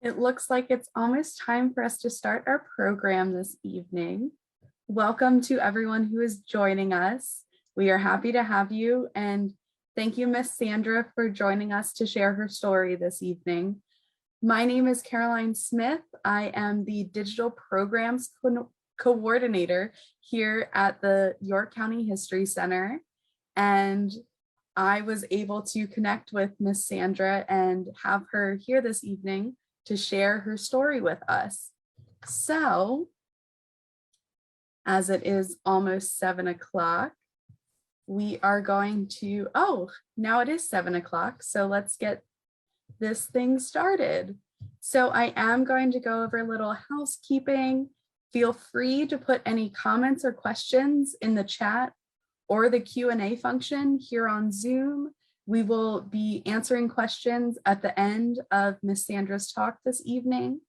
It looks like it's almost time for us to start our program this evening. Welcome to everyone who is joining us. We are happy to have you, and thank you, Miss Sandra, for joining us to share her story this evening. My name is Caroline Smith. I am the Digital Programs Coordinator here at the York County History Center, and I was able to connect with Miss Sandra and have her here this evening to share her story with us. So, as it is almost 7 o'clock, we are going to, now it is 7 o'clock, so let's get this thing started. So I am going to go over a little housekeeping. Feel free to put any comments or questions in the chat or the Q&A function here on Zoom. We will be answering questions at the end of Miss Sandra's talk this evening,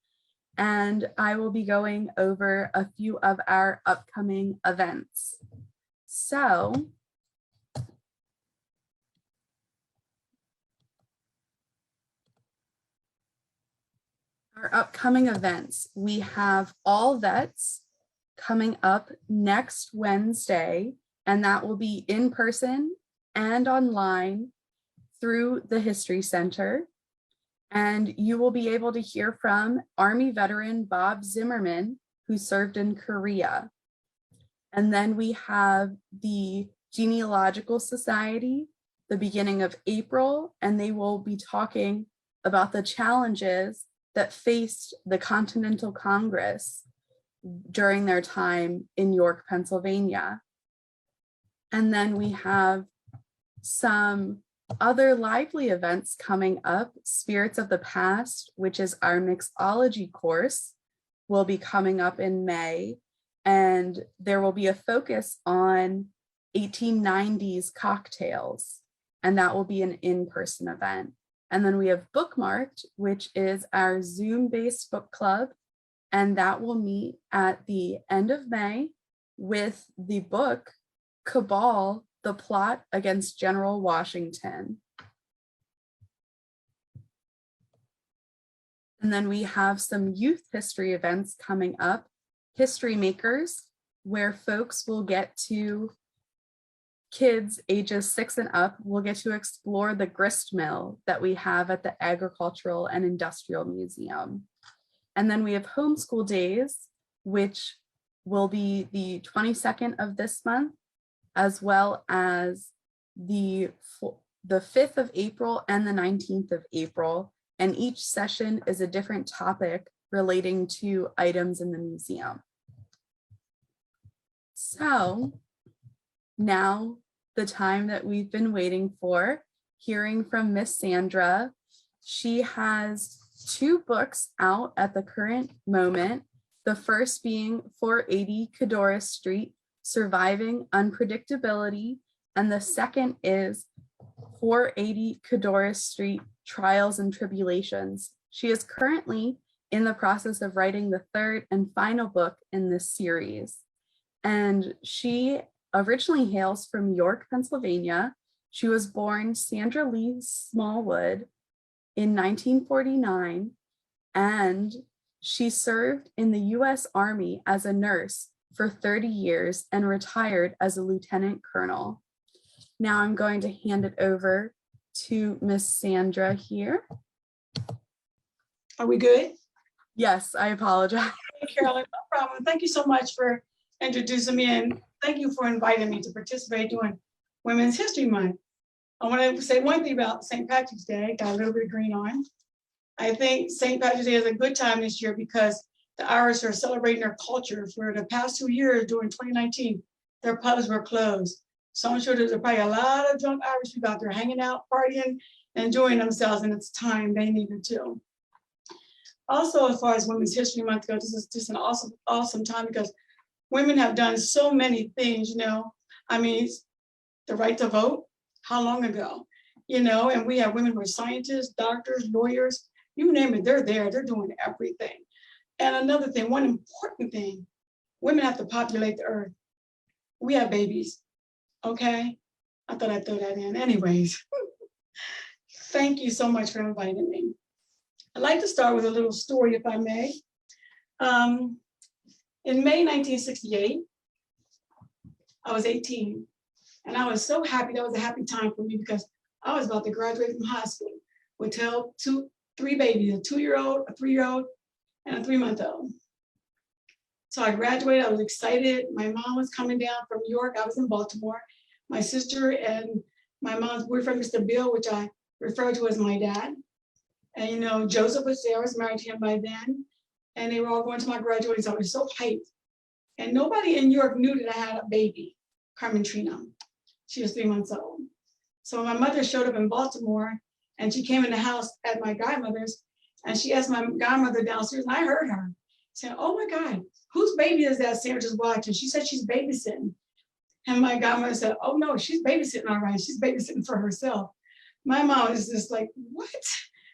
and I will be going over a few of our upcoming events. So, our upcoming events, we have All Vets coming up next Wednesday, and that will be in person and online through the History Center. And you will be able to hear from Army veteran Bob Zimmerman, who served in Korea. And then we have the Genealogical Society, the beginning of April, and they will be talking about the challenges that faced the Continental Congress during their time in York, Pennsylvania. And then we have some other lively events coming up. Spirits of the Past, which is our mixology course, will be coming up in May, and there will be a focus on 1890s cocktails, and that will be an in-person event. And then we have Bookmarked, which is our Zoom-based book club, and that will meet at the end of May with the book Cabal, the Plot Against General Washington. And then we have some youth history events coming up. History Makers, where folks will get to, kids ages 6 and up will get to explore the grist mill that we have at the Agricultural and Industrial Museum. And then we have Homeschool Days, which will be the 22nd of this month, as well as the 5th of April and the 19th of April. And each session is a different topic relating to items in the museum. So now the time that we've been waiting for, hearing from Miss Sandra. She has 2 books out at the current moment. The first being 480 Codorus Street, Surviving Unpredictability, and the second is 480 Codorus Street, Trials and Tribulations. She is currently in the process of writing the 3rd and final book in this series. And she originally hails from York, Pennsylvania. She was born Sandra Lee Smallwood in 1949, and she served in the U.S. Army as a nurse for 30 years and retired as a lieutenant colonel. Now I'm going to hand it over to Miss Sandra here. Are we good? Yes, I apologize. Hey, Carolyn, no problem. Thank you so much for introducing me, and thank you for inviting me to participate during Women's History Month. I want to say one thing about St. Patrick's Day. Got a little bit of green on. I think St. Patrick's Day is a good time this year because the Irish are celebrating their culture. For the past 2 years during 2019, their pubs were closed. So I'm sure there's probably a lot of drunk Irish people out there hanging out, partying, enjoying themselves, and it's time they needed to. Also, as far as Women's History Month goes, this is just an awesome time because women have done so many things, you know. I mean, the right to vote, how long ago? You know, and we have women who are scientists, doctors, lawyers, you name it, they're there, they're doing everything. And another thing, one important thing, women have to populate the earth. We have babies, okay? I thought I'd throw that in. Anyways, thank you so much for inviting me. I'd like to start with a little story, if I may. In May 1968, I was 18, and I was so happy. That was a happy time for me because I was about to graduate from high school with three babies, a 2-year-old, a 3-year-old, and a 3-month-old. So I graduated, I was excited. My mom was coming down from New York. I was in Baltimore. My sister and my mom's boyfriend, Mr. Bill, which I refer to as my dad. And you know, Joseph was there, I was married to him by then. And they were all going to my graduation, so I was so hyped. And nobody in New York knew that I had a baby, Carmen Trina. She was 3 months old. So my mother showed up in Baltimore, and she came in the house at my godmother's, and she asked my godmother downstairs, and I heard her saying, "Oh my God, whose baby is that Sarah just watching?" She said she's babysitting. And my godmother said, "Oh no, she's babysitting all right. She's babysitting for herself." My mom was just like, "What?"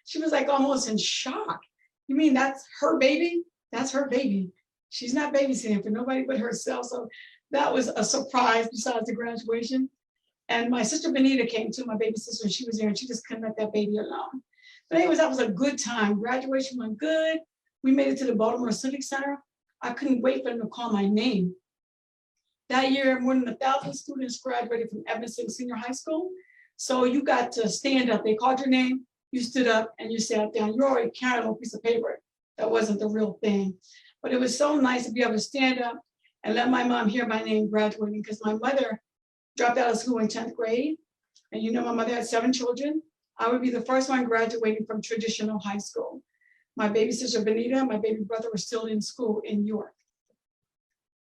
She was like almost in shock. "You mean that's her baby? That's her baby. She's not babysitting for nobody but herself." So that was a surprise besides the graduation. And my sister Benita came too, my baby sister, and she was there, and she just couldn't let that baby alone. But anyways, that was a good time. Graduation went good. We made it to the Baltimore Civic Center. I couldn't wait for them to call my name. That year, more than 1,000 students graduated from Evanston Senior High School. So you got to stand up. They called your name, you stood up, and you sat down. You already carried a little piece of paper. That wasn't the real thing. But it was so nice to be able to stand up and let my mom hear my name graduating, because my mother dropped out of school in 10th grade. And you know, my mother had 7 children. I would be the first one graduating from traditional high school. My baby sister Benita, my baby brother were still in school in York.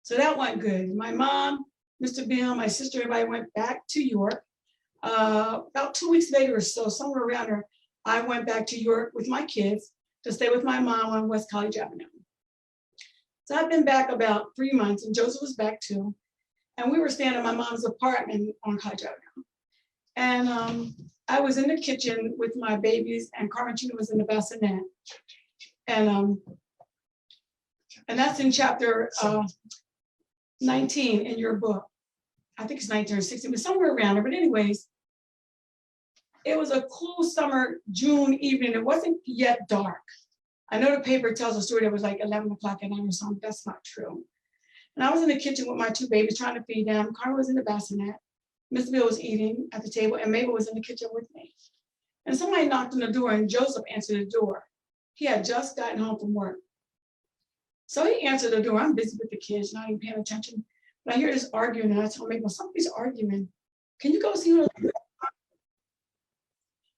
So that went good. My mom, Mr. Bill, my sister, everybody went back to York. About 2 weeks later or so, somewhere around there, I went back to York with my kids to stay with my mom on West College Avenue. So I've been back about 3 months, and Joseph was back too. And we were staying in my mom's apartment on College Avenue. And I was in the kitchen with my babies, and Carmen Trina was in the bassinet. And that's in chapter 19 in your book. I think it's 19 or 16, but somewhere around there. But anyways, it was a cool summer June evening. It wasn't yet dark. I know the paper tells a story that was like 11 o'clock at night or something. That's not true. And I was in the kitchen with my 2 babies trying to feed them. Carmen was in the bassinet. Mr. Bill was eating at the table, and Mabel was in the kitchen with me. And somebody knocked on the door, and Joseph answered the door. He had just gotten home from work. So he answered the door. I'm busy with the kids, not even paying attention. But I hear this arguing, and I told Mabel, somebody's arguing. Can you go see what?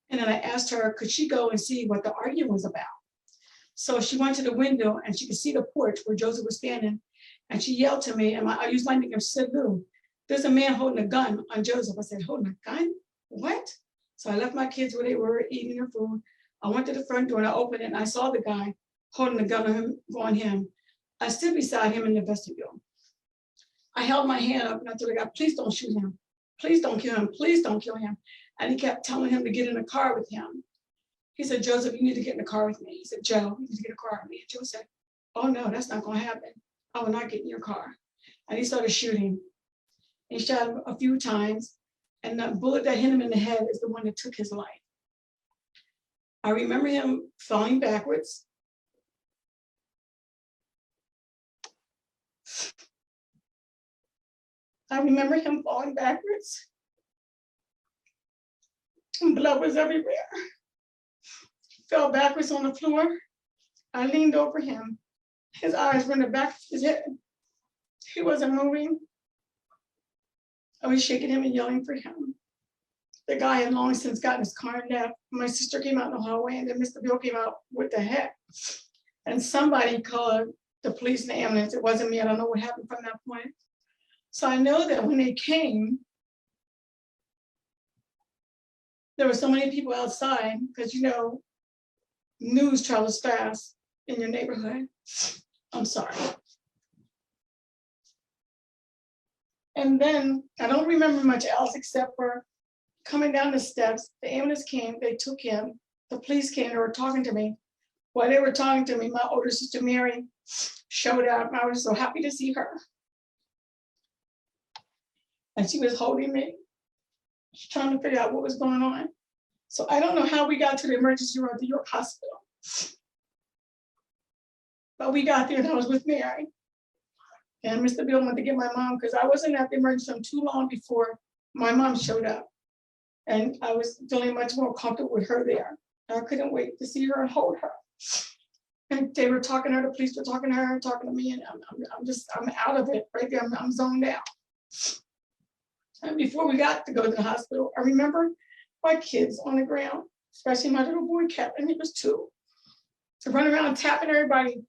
And then I asked her, could she go and see what the argument was about? So she went to the window, and she could see the porch where Joseph was standing. And she yelled to me, and I used my nickname, she said, "Lou, there's a man holding a gun on Joseph." I said, "Holding a gun? What?" So I left my kids where they were eating their food. I went to the front door, and I opened it, and I saw the guy holding the gun on him. I stood beside him in the vestibule. I held my hand up, and I told the guy, "Please don't shoot him. Please don't kill him. Please don't kill him." And he kept telling him to get in the car with him. He said, "Joseph, you need to get in the car with me." He said, "Joe, you need to get in the car with me." And Joe said, "Oh no, that's not gonna happen. I will not get in your car." And he started shooting. He shot him a few times, and the bullet that hit him in the head is the one that took his life. I remember him falling backwards. And blood was everywhere. He fell backwards on the floor. I leaned over him. His eyes were in the back of his head. He wasn't moving. I was shaking him and yelling for him. The guy had long since gotten his car and left. My sister came out in the hallway, and then Mr. Bill came out. What the heck? And somebody called the police and the ambulance. It wasn't me. I don't know what happened from that point. So I know that when they came, there were so many people outside, because you know, news travels fast in your neighborhood. I'm sorry. And then I don't remember much else except for coming down the steps. The ambulance came, they took him. The police came, they were talking to me. While they were talking to me, my older sister Mary showed up. I was so happy to see her. And she was holding me. She's trying to figure out what was going on. So I don't know how we got to the emergency room at the York Hospital. But we got there and I was with Mary. And Mr. Bill went to get my mom because I wasn't at the emergency room too long before my mom showed up. And I was feeling much more comfortable with her there. And I couldn't wait to see her and hold her. And they were talking to her, the police were talking to her, talking to me, and I'm out of it right there. I'm zoned out. And before we got to go to the hospital, I remember my kids on the ground, especially my little boy, Kevin, he was 2. To run around tapping everybody.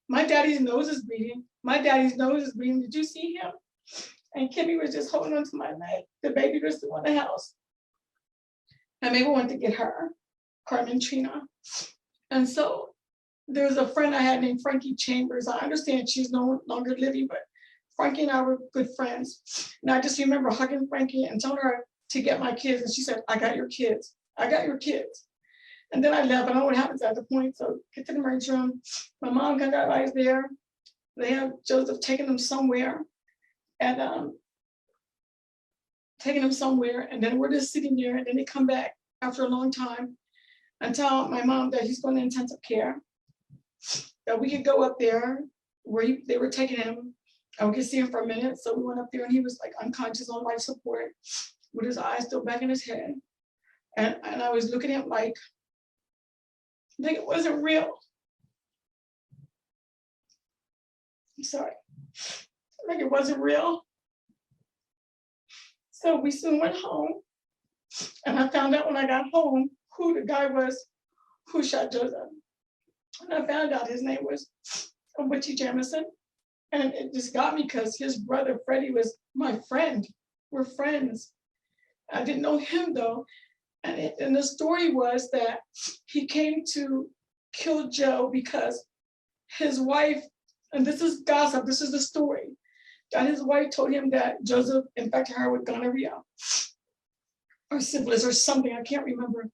My daddy's nose is bleeding. My daddy's nose is bleeding. Did you see him? And Kimmy was just holding onto my leg. The baby was still in the house. And Mabel went to get her, Carmen Trina. And so there was a friend I had named Frankie Chambers. I understand she's no longer living, but Frankie and I were good friends. And I just remember hugging Frankie and telling her to get my kids. And she said, I got your kids. I got your kids. And then I left. I don't know what happens at the point. So get to the emergency room. My mom got that eyes there. They have Joseph taking them somewhere. And taking them somewhere. And then we're just sitting there. And then they come back after a long time and tell my mom that he's going to intensive care. That we could go up there where they were taking him and we could see him for a minute. So we went up there and he was like unconscious on life support with his eyes still back in his head. And I was looking at him like it wasn't real. I'm sorry. Like it wasn't real. So we soon went home. And I found out when I got home who the guy was who shot Joseph. And I found out his name was Richie Jamison. And it just got me because his brother Freddie was my friend. We're friends. I didn't know him though. And the story was that he came to kill Joe because his wife, and this is gossip, this is the story, that his wife told him that Joseph infected her with gonorrhea or syphilis or something, I can't remember.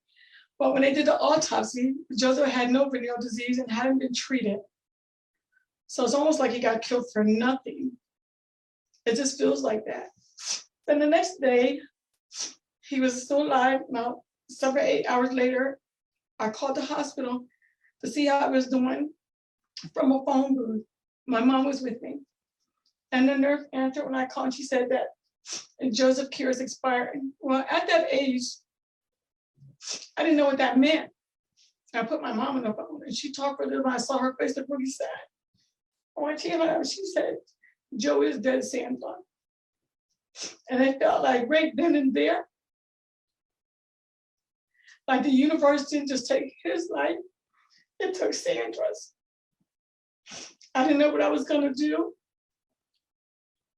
But when they did the autopsy, Joseph had no venereal disease and hadn't been treated. So it's almost like he got killed for nothing. It just feels like that. Then the next day, he was still alive. About 7 or 8 hours later, I called the hospital to see how I was doing from a phone booth. My mom was with me. And the nurse answered when I called, and she said that Joseph Kearse expired. Well, at that age, I didn't know what that meant. I put my mom on the phone and she talked for a little bit. I saw her face look really sad. When she hung up, she said, Joe is dead, Sandra. And it felt like right then and there, like the universe didn't just take his life, it took Sandra's. I didn't know what I was gonna do.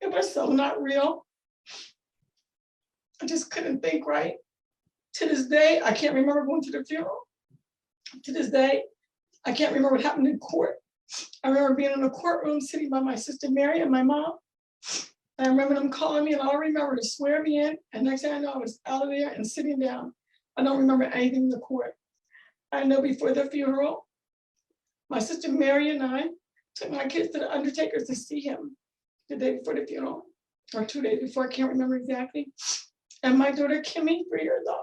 It was so not real. I just couldn't think right. To this day, I can't remember going to the funeral. To this day, I can't remember what happened in court. I remember being in the courtroom sitting by my sister Mary and my mom. And I remember them calling me and all I remember to swear me in. And next thing I know, I was out of there and sitting down. I don't remember anything in the court. I know before the funeral, my sister Mary and I took my kids to the undertaker to see him the day before the funeral, or 2 days before, I can't remember exactly. And my daughter Kimmy, 3 years old,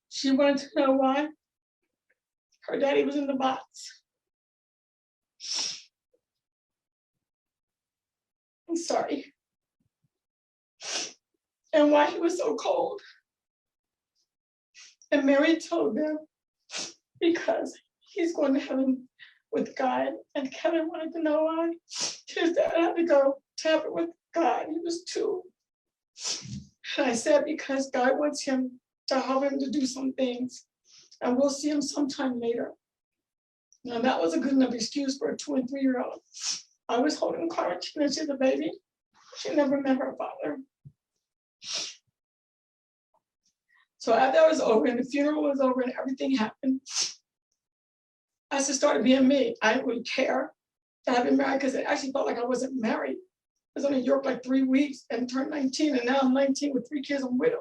she wanted to know why her daddy was in the box. I'm sorry. And why he was so cold. And Mary told them because he's going to heaven with God. And Kevin wanted to know why his dad had to go to heaven with God. He was 2. And I said, because God wants him to help him to do some things. And we'll see him sometime later. Now that was a good enough excuse for a 2- and 3-year-old. I was holding Carmen, and she's a baby. She never met her father. So after that was over and the funeral was over and everything happened, I just started being me. I didn't really care that I've been married because it actually felt like I wasn't married. I was only in Europe like 3 weeks and turned 19, and now I'm 19 with 3 kids. I'm widowed.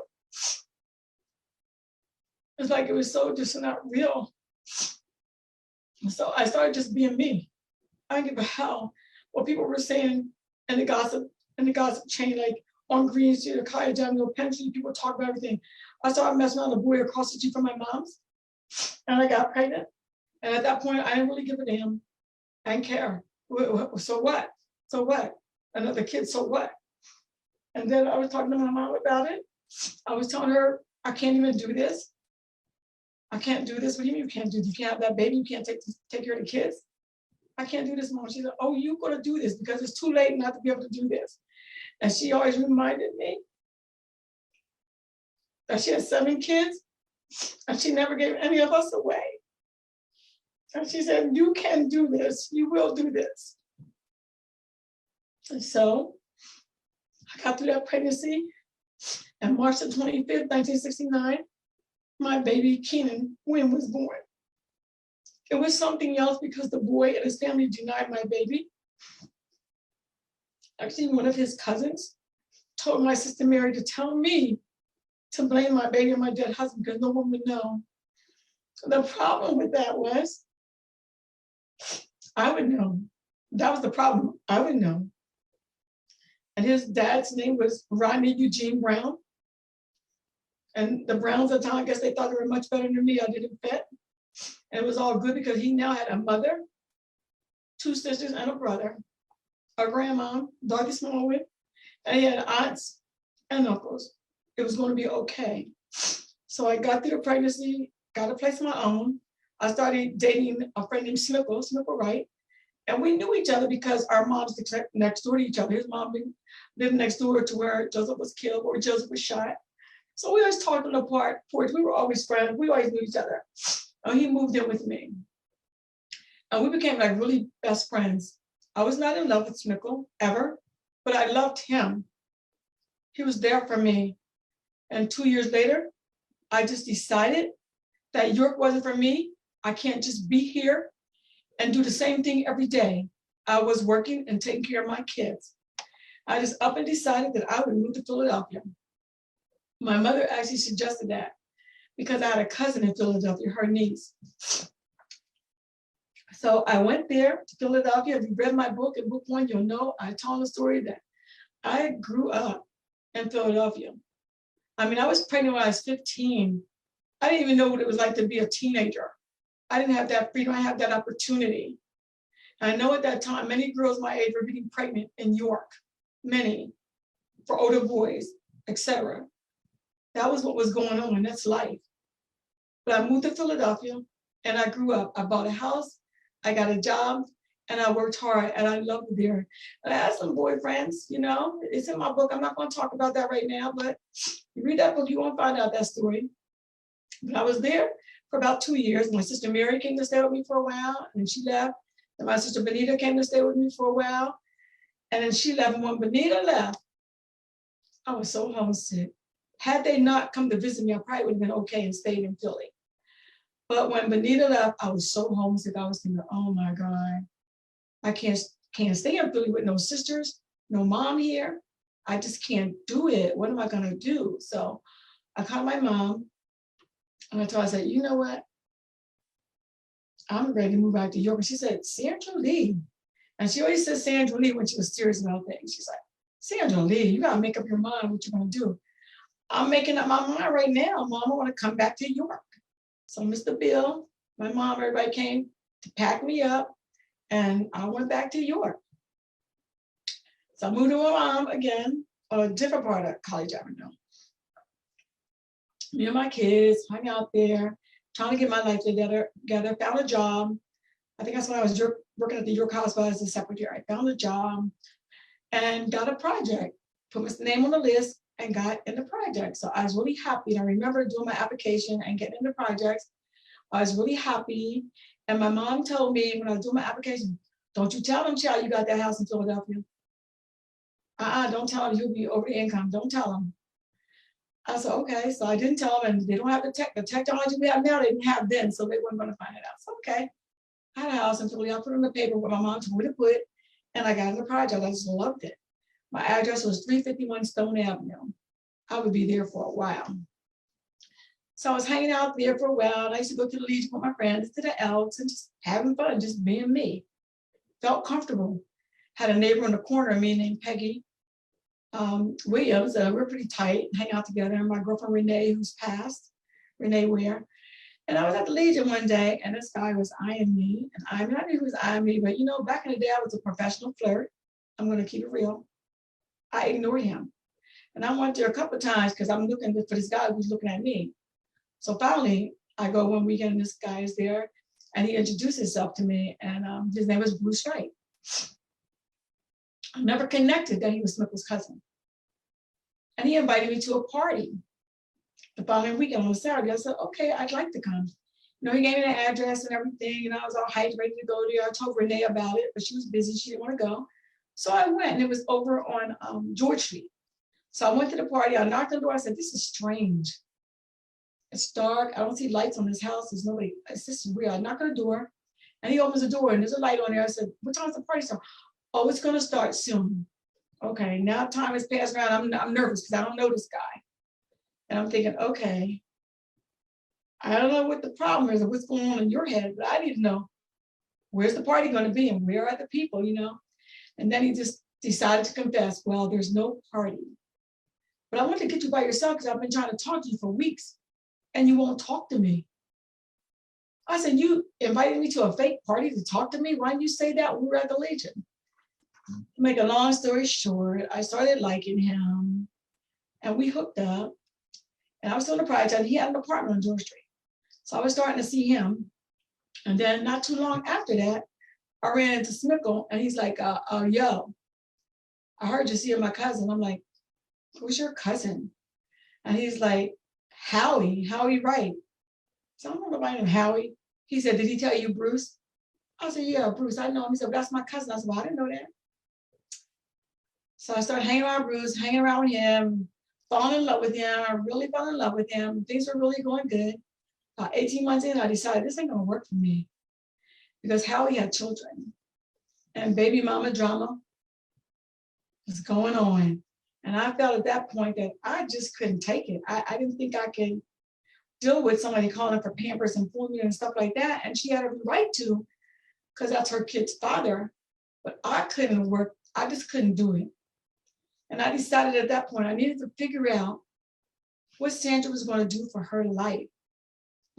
It's like it was so just not real. So I started just being me. I didn't give a hell what people were saying in the gossip chain, like on Green Street or Kaya Jam, Penn Street, people talk about everything. I started messing around with a boy across the street from my mom's, and I got pregnant. And at that point, I didn't really give a damn and care. So what? So what? Another kid, so what? And then I was talking to my mom about it. I was telling her, I can't even do this. I can't do this. What do you mean you can't do this? You can't have that baby. You can't take care of the kids. I can't do this, Mom. She said, oh, you're going to do this because it's too late not to be able to do this. And she always reminded me that she had 7 kids and she never gave any of us away. And she said, you can do this. You will do this. And so I got through that pregnancy. And March the 25th, 1969, my baby Keenan Wynn was born. It was something else because the boy and his family denied my baby. Actually, one of his cousins told my sister Mary to tell me to blame my baby on my dead husband because no one would know. The problem with that was, I would know. That was the problem. I would know. And his dad's name was Rodney Eugene Brown. And the Browns at the time, I guess they thought they were much better than me. I didn't fit. And it was all good because he now had a mother, 2 sisters and a brother, a grandma, Dorothy Smallwood, and he had aunts and uncles. It was going to be okay. So I got through the pregnancy, got a place of my own. I started dating a friend named Smickle Wright. And we knew each other because our moms lived next door to each other. His mom lived next door to where Joseph was killed or Joseph was shot. So we always talked on the porch. We were always friends. We always knew each other. And he moved in with me. And we became like really best friends. I was not in love with Smickle ever, but I loved him. He was there for me. And 2 years later, I just decided that York wasn't for me. I can't just be here and do the same thing every day. I was working and taking care of my kids. I just up and decided that I would move to Philadelphia. My mother actually suggested that because I had a cousin in Philadelphia, her niece. So I went there to Philadelphia. If you read my book, in book 1, you'll know I told the story that I grew up in Philadelphia. I mean, I was pregnant when I was 15. I didn't even know what it was like to be a teenager. I didn't have that freedom. I had that opportunity. And I know at that time, many girls my age were getting pregnant in York, many, for older boys, etc. That was what was going on. That's life. But I moved to Philadelphia and I grew up. I bought a house, I got a job, and I worked hard and I loved it there. And I had some boyfriends, you know, it's in my book. I'm not going to talk about that right now, but you read that book, you won't find out that story. But I was there for about 2 years. My sister Mary came to stay with me for a while, and she left. And my sister Benita came to stay with me for a while, and then she left. And when Benita left, I was so homesick. Had they not come to visit me, I probably would have been okay and stayed in Philly. But when Benita left, I was so homesick. I was thinking, oh my God, I can't stay in Philly with no sisters, no mom here. I just can't do it. What am I gonna do? So I called my mom and I told her, I said, you know what? I'm ready to move back to York. And she said, Sandra Lee. And she always said Sandra Lee when she was serious about things. She's like, Sandra Lee, you gotta make up your mind what you're gonna do. I'm making up my mind right now. Mom, I wanna come back to York. So Mr. Bill, my mom, everybody came to pack me up and I went back to York. So I moved to my mom again, on a different part of College Avenue. Me and my kids hung out there, trying to get my life together, found a job. I think that's when I was working at the York Hospital as a secretary. I found a job and got a project, put my name on the list and got in the project. So I was really happy. And I remember doing my application and getting into projects. I was really happy. And my mom told me when I was doing my application, don't you tell them, child, you got that house in Philadelphia. Don't tell them you'll be over the income. Don't tell them. I said, okay. So I didn't tell them, and they don't have the technology we have now, they didn't have then, so they weren't going to find it out. So, okay. I had a house in Philadelphia. I put it on the paper where my mom told me to put, and I got in the project. I just loved it. My address was 351 Stone Avenue. I would be there for a while. So I was hanging out there for a while. And I used to go to the Legion with my friends, to the Elks, and just having fun, just being me. Felt comfortable. Had a neighbor in the corner of me named Peggy Williams. We're pretty tight, hang out together. And my girlfriend Renee, who's passed, Renee Ware. And I was at the Legion one day, and this guy was eyeing me, and I knew he was eyeing me, but you know, back in the day, I was a professional flirt. I'm going to keep it real. I ignored him. And I went there a couple of times because I'm looking for this guy who's looking at me. So finally, I go one weekend, and this guy is there, and he introduced himself to me, and his name was Bruce Wright. I never connected that he was Smickle's cousin. And he invited me to a party the following weekend on a Saturday. I said, okay, I'd like to come. You know, he gave me the address and everything, and I was all hyped, ready to go there. I told Renee about it, but she was busy. She didn't want to go. So I went, and it was over on George Street. So I went to the party. I knocked on the door. I said, this is strange. It's dark. I don't see lights on this house. There's nobody. This is weird. I knock on the door, and he opens the door, and there's a light on there. I said, what time is the party start? Oh, it's going to start soon. Okay, now time has passed around. I'm nervous because I don't know this guy. And I'm thinking, okay, I don't know what the problem is or what's going on in your head, but I need to know, where's the party going to be and where are the people, you know? And then he just decided to confess, well, there's no party. But I want to get you by yourself because I've been trying to talk to you for weeks and you won't talk to me. I said, you invited me to a fake party to talk to me? Why didn't you say that when we were at the Legion? To make a long story short, I started liking him and we hooked up. And I was still in the project. He had an apartment on George Street. So I was starting to see him. And then not too long after that, I ran into Smickle and he's like, yo, I heard you seeing my cousin. I'm like, who's your cousin? And he's like, Howie Wright. So I don't know about him, Howie. He said, did he tell you Bruce? I said, yeah, Bruce, I know him. He said, that's my cousin. I said, well, I didn't know that. So I started hanging around Bruce, hanging around with him, falling in love with him. I really fell in love with him. Things were really going good. 18 months in, I decided this ain't gonna work for me because Howie had children and baby mama drama was going on. And I felt at that point that I just couldn't take it. I didn't think I could deal with somebody calling for Pampers and formula and stuff like that. And she had every right to, because that's her kid's father. But I couldn't work. I just couldn't do it. And I decided at that point I needed to figure out what Sandra was going to do for her life.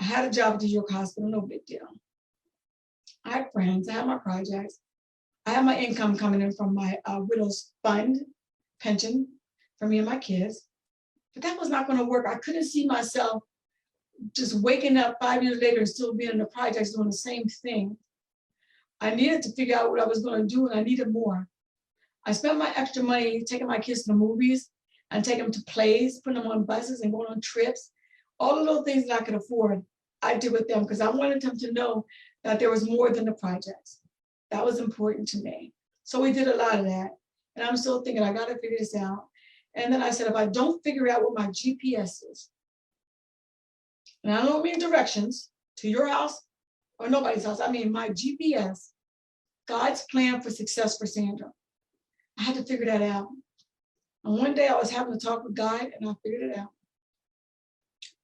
I had a job at the York Hospital, no big deal. I had friends, I had my projects. I had my income coming in from my widow's fund, pension for me and my kids. But that was not going to work. I couldn't see myself just waking up 5 years later and still being in the projects doing the same thing. I needed to figure out what I was going to do, and I needed more. I spent my extra money taking my kids to the movies and taking them to plays, putting them on buses and going on trips. All the little things that I could afford, I did with them because I wanted them to know that there was more than the projects. That was important to me. So we did a lot of that. And I'm still thinking, I got to figure this out. And then I said, if I don't figure out what my GPS is, and I don't mean directions to your house or nobody's house, I mean my GPS, God's plan for success for Sandra. I had to figure that out. And one day I was having a talk with God and I figured it out.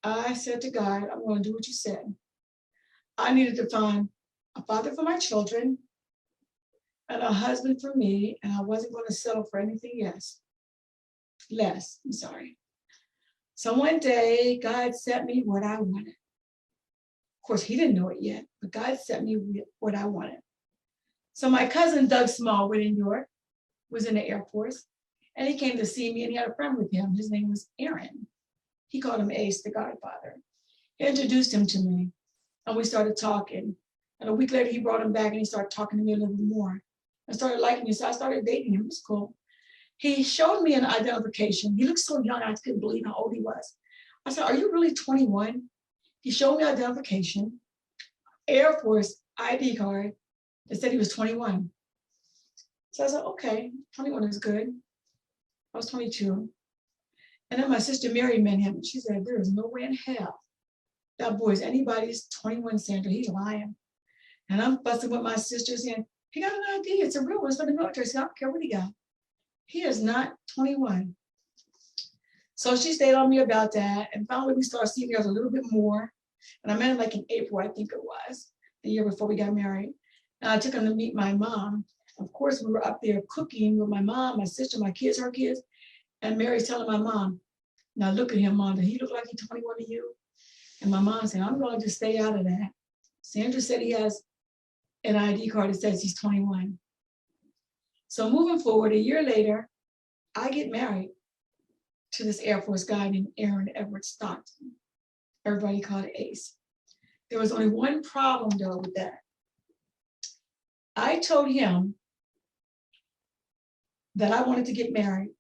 I said to God, I'm going to do what you said. I needed to find a father for my children and a husband for me, and I wasn't going to settle for anything less. So one day, God sent me what I wanted. Of course, he didn't know it yet, but God sent me what I wanted. So my cousin, Doug Smallwood in York, was in the Air Force, and he came to see me, and he had a friend with him. His name was Aaron. He called him Ace, the Godfather. He introduced him to me, and we started talking. And a week later, he brought him back, and he started talking to me a little bit more. I started liking him, so I started dating him. It was cool. He showed me an identification. He looked so young, I couldn't believe how old he was. I said, are you really 21? He showed me identification, Air Force ID card that said he was 21. So I said, okay, 21 is good. I was 22. And then my sister Mary met him. She said, there is no way in hell that boy is anybody's 21, Sandra. He's lying. And I'm fussing with my sister saying, he got an ID. It's a real one. It's for the military. So I don't care what he got. He is not 21. So she stayed on me about that. And finally, we started seeing each other a little bit more. And I met him like in April, I think it was, the year before we got married. And I took him to meet my mom. Of course, we were up there cooking with my mom, my sister, my kids, her kids. And Mary's telling my mom, now look at him, Mom. Did he look like he's 21 to you? And my mom said, I'm going to just stay out of that. Sandra said he has an ID card that says he's 21. So moving forward, a year later, I get married to this Air Force guy named Aaron Edward Stockton. Everybody called it Ace. There was only one problem though with that. I told him that I wanted to get married,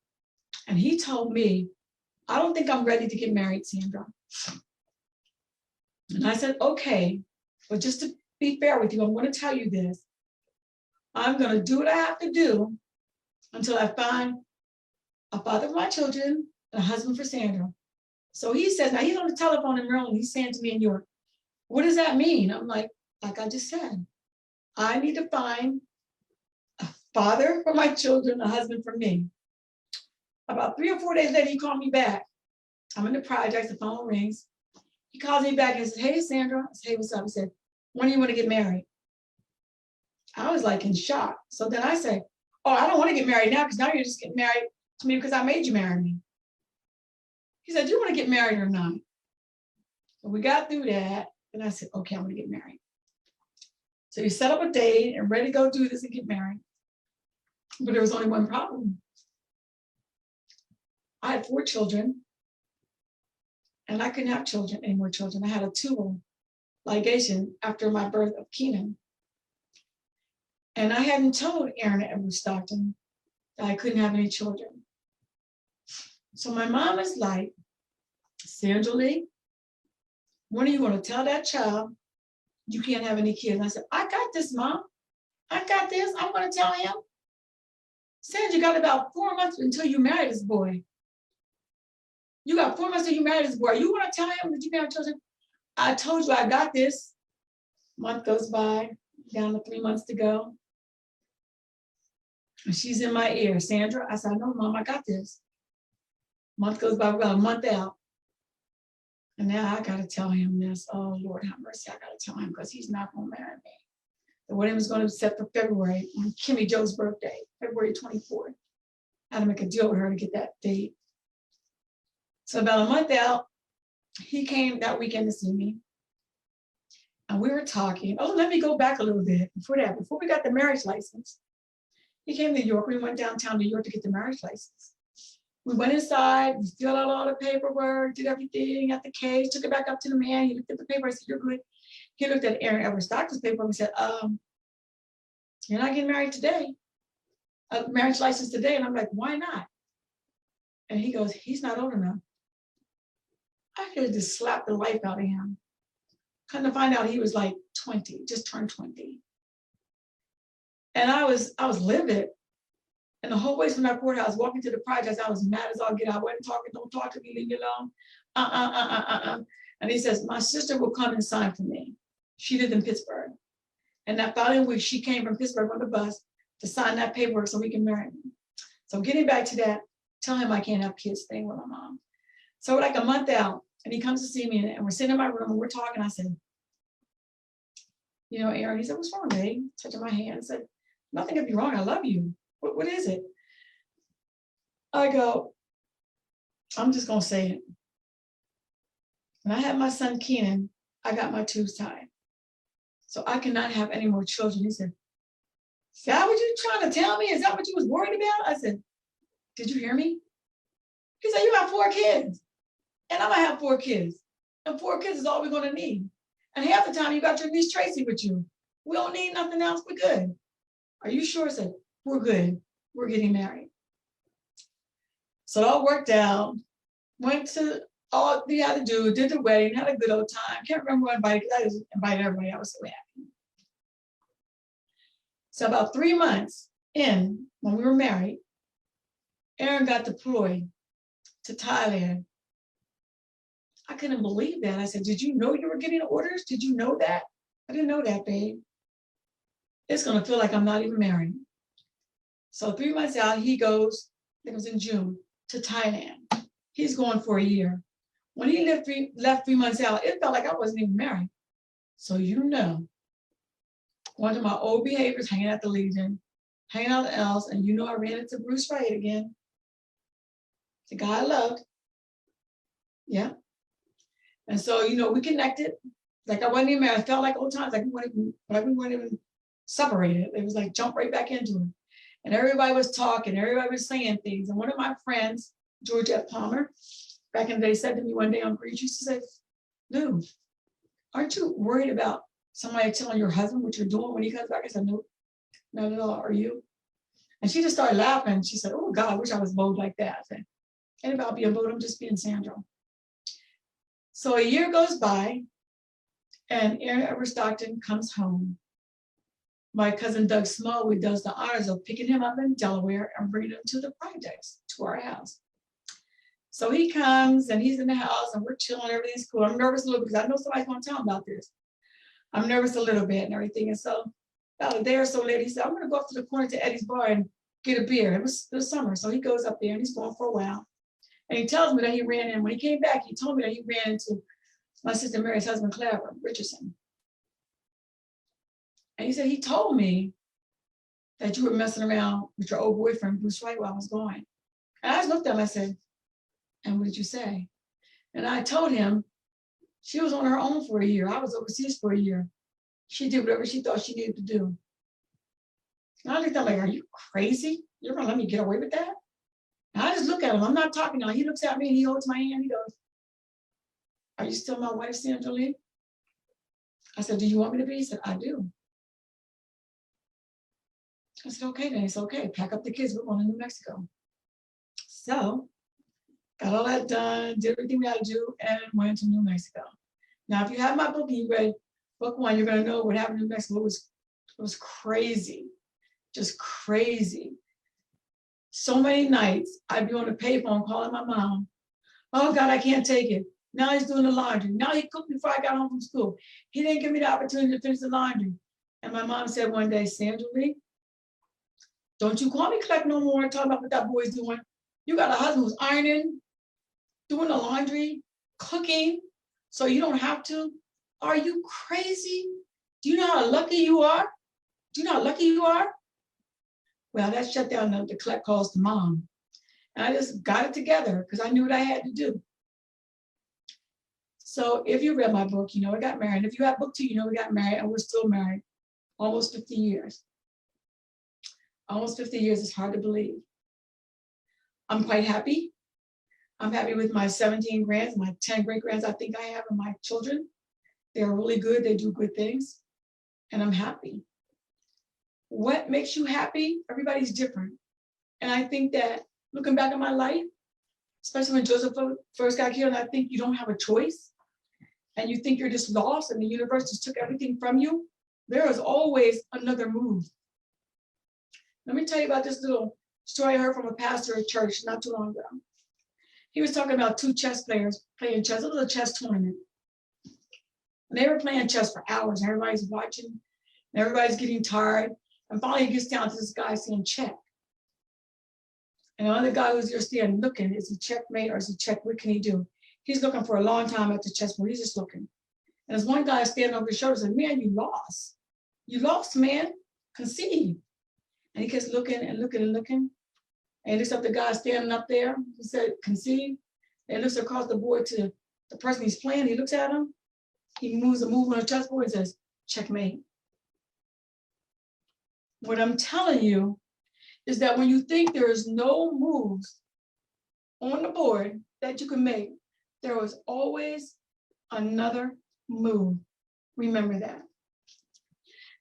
and he told me, I don't think I'm ready to get married, Sandra. And I said, okay, but just to be fair with you, I'm going to tell you this. I'm going to do what I have to do until I find a father for my children and a husband for Sandra. So he says, now he's on the telephone in Maryland. He's saying to me in York, what does that mean? I'm like I just said, I need to find a father for my children, a husband for me. About 3 or 4 days later, he called me back. I'm in the projects, the phone rings. He calls me back and says, hey, Sandra. I said, hey, what's up? He said, when do you want to get married? I was like in shock. So then I said, oh, I don't want to get married now because now you're just getting married to me because I made you marry me. He said, do you want to get married or not? So we got through that. And I said, okay, I'm going to get married. So he set up a date and ready to go do this and get married. But there was only one problem. I had 4 children. And I couldn't have children, any more children. I had a Tubal Ligation after my birth of Kenan. And I hadn't told Aaron Edward Stockton that I couldn't have any children. So my mom is like, Sandra Lee, when are you going to tell that child you can't have any kids? And I said, I got this, Mom. I got this. I'm going to tell him. Sandra, you got about 4 months until you marry this boy. You got 4 months till you marry this boy. You want to tell him that you can't have children? I told you I got this. Month goes by, down to 3 months to go. And she's in my ear, Sandra. I said, no, Mom, I got this. Month goes by, about a month out. And now I got to tell him this. Oh, Lord, have mercy. I got to tell him because he's not going to marry me. The wedding was going to be set for February, on Kimmy Joe's birthday, February 24th. I had to make a deal with her to get that date. So about a month out, he came that weekend to see me. And we were talking. Oh, let me go back a little bit before that. Before we got the marriage license, he came to New York. We went downtown New York to get the marriage license. We went inside, we filled out all the paperwork, did everything at the case, took it back up to the man. He looked at the paper. I said, you're good. He looked at Aaron Edward Stockton's paper and said, you're not getting married today. A marriage license today. And I'm like, why not? And he goes, he's not old enough. I could have just slapped the life out of him. Come to find out he was like 20, just turned 20. And I was livid. And the whole way from that courthouse, walking to the projects, I was mad as all get out. I wasn't talking, don't talk to me, leave me alone. And he says, my sister will come and sign for me. She lived in Pittsburgh. And that following week, she came from Pittsburgh on the bus to sign that paperwork so we can marry me. So getting back to that, tell him I can't have kids staying with my mom. So we're like a month out, and he comes to see me, and we're sitting in my room, and we're talking. I said, you know, Aaron, he said, what's wrong, babe? Touching my hand. I said, nothing could be wrong. I love you. What is it? I go, I'm just going to say it. When I had my son Kenan, I got my tubes tied. So I cannot have any more children. He said, is that what you're trying to tell me? Is that what you was worried about? I said, did you hear me? He said, you have 4 kids. And I'm going to have 4 kids. And 4 kids is all we're going to need. And half the time you got your niece Tracy with you. We don't need nothing else. We're good. Are you sure? I said, we're good. We're getting married. So it all worked out. Went to all we had to do, did the wedding, had a good old time. Can't remember who I invited, because I just invited everybody. I was so happy. So about 3 months in, when we were married, Aaron got deployed to Thailand. I couldn't believe that. I said, did you know you were getting orders? Did you know that? I didn't know that, babe. It's going to feel like I'm not even married. So 3 months out, he goes, I think it was in June, to Thailand. He's going for a year. When he left 3 months out, it felt like I wasn't even married. So you know, one of my old behaviors, hanging at the Legion, hanging out at L's, and you know I ran into Bruce Wright again. The guy I loved. Yeah. And so, you know, we connected. Like I wasn't even married. I felt like old times, like we weren't even separated. It was like jump right back into it. And everybody was talking, everybody was saying things. And one of my friends, Georgette Palmer, back in the day said to me one day on Breach, used to say, Lou, aren't you worried about somebody telling your husband what you're doing when he comes back? I said, no, not at all. Are you? And she just started laughing. She said, oh God, I wish I was bold like that. I said, ain't about being bold, I'm just being Sandra. So a year goes by and Aaron Kearse-Stockton comes home. My cousin Doug Smallwood does the honors of picking him up in Delaware and bringing him to the projects, to our house. So he comes and he's in the house and we're chilling, everything's cool. I'm nervous a little bit because I know somebody's gonna tell him about this. I'm nervous a little bit and everything. And so about a day or so later, he said, I'm gonna go up to the corner to Eddie's bar and get a beer. It was summer. So he goes up there and he's going for a while. And he tells me that he ran in. When he came back, he told me that he ran into my sister Mary's husband, Clara Richardson. And he said, he told me that you were messing around with your old boyfriend, Bruce Wright, while I was going. And I just looked at him, I said, and what did you say? And I told him she was on her own for a year. I was overseas for a year. She did whatever she thought she needed to do. And I looked at him like, are you crazy? You're gonna let me get away with that? And I just look at him, I'm not talking now. He looks at me and he holds my hand, he goes, are you still my wife, Sandra Lee? I said, do you want me to be? He said, I do. I said, okay, then it's okay. Pack up the kids, we're going to New Mexico. So, got all that done, did everything we had to do, and went to New Mexico. Now, if you have my book and you read book 1, you're going to know what happened in New Mexico. It was crazy, just crazy. So many nights, I'd be on the payphone calling my mom. Oh, God, I can't take it. Now he's doing the laundry. Now he cooked before I got home from school. He didn't give me the opportunity to finish the laundry. And my mom said one day, Sandra Lee, don't you call me collect no more and talk about what that boy's doing. You got a husband who's ironing, doing the laundry, cooking, so you don't have to. Are you crazy? Do you know how lucky you are? Do you know how lucky you are? Well, that shut down the collect calls to mom. And I just got it together because I knew what I had to do. So if you read my book, you know I got married. If you have book 2, you know we got married and we're still married almost 50 years. Almost 50 years is hard to believe. I'm quite happy. I'm happy with my 17 grands, my 10 great grands I think I have, and my children. They're really good, they do good things, and I'm happy. What makes you happy? Everybody's different. And I think that looking back at my life, especially when Joseph first got killed, I think you don't have a choice, and you think you're just lost and the universe just took everything from you. There is always another move. Let me tell you about this little story I heard from a pastor at church not too long ago. He was talking about 2 chess players playing chess. It was a chess tournament. And they were playing chess for hours, and everybody's watching, and everybody's getting tired. And finally, it gets down to this guy saying check. And the other guy who's just there looking, is he checkmate or is he check? What can he do? He's looking for a long time at the chessboard. He's just looking. And there's one guy standing over his shoulder and said, man, you lost. You lost, man. Concede. And he keeps looking and looking and looking. And he looks up the guy standing up there. He said, concede. And he looks across the board to the person he's playing. He looks at him. He moves a move on the chessboard and says, checkmate. What I'm telling you is that when you think there is no moves on the board that you can make, there was always another move. Remember that.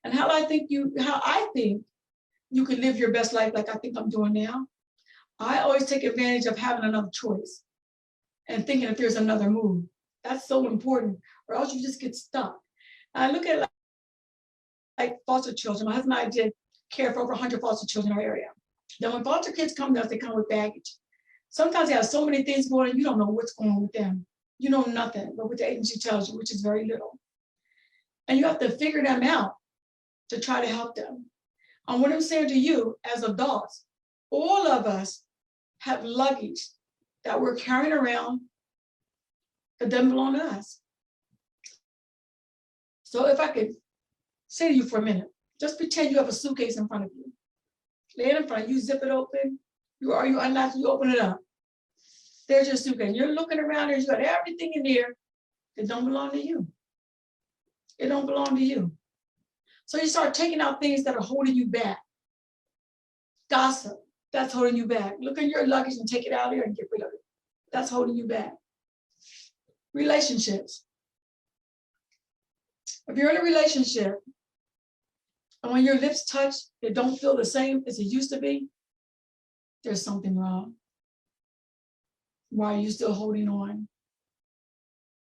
And how I think you can live your best life like I think I'm doing now. I always take advantage of having another choice and thinking if there's another move. That's so important, or else you just get stuck. And I look at like foster children. My husband and I did care for over 100 foster children in our area. Then when foster kids come to us, they come with baggage. Sometimes they have so many things going on, you don't know what's going on with them. You know nothing but what the agency tells you, which is very little. And you have to figure them out to try to help them. And what I'm saying to you as adults, all of us have luggage that we're carrying around that doesn't belong to us. So if I could say to you for a minute, just pretend you have a suitcase in front of you. Lay it in front of you, zip it open. You unlock it, you open it up. There's your suitcase. You're looking around there, you got everything in there It don't belong to you. It don't belong to you. So you start taking out things that are holding you back. Gossip, that's holding you back. Look in your luggage and take it out of here and get rid of it. That's holding you back. Relationships. If you're in a relationship and when your lips touch, it don't feel the same as it used to be, there's something wrong. Why are you still holding on?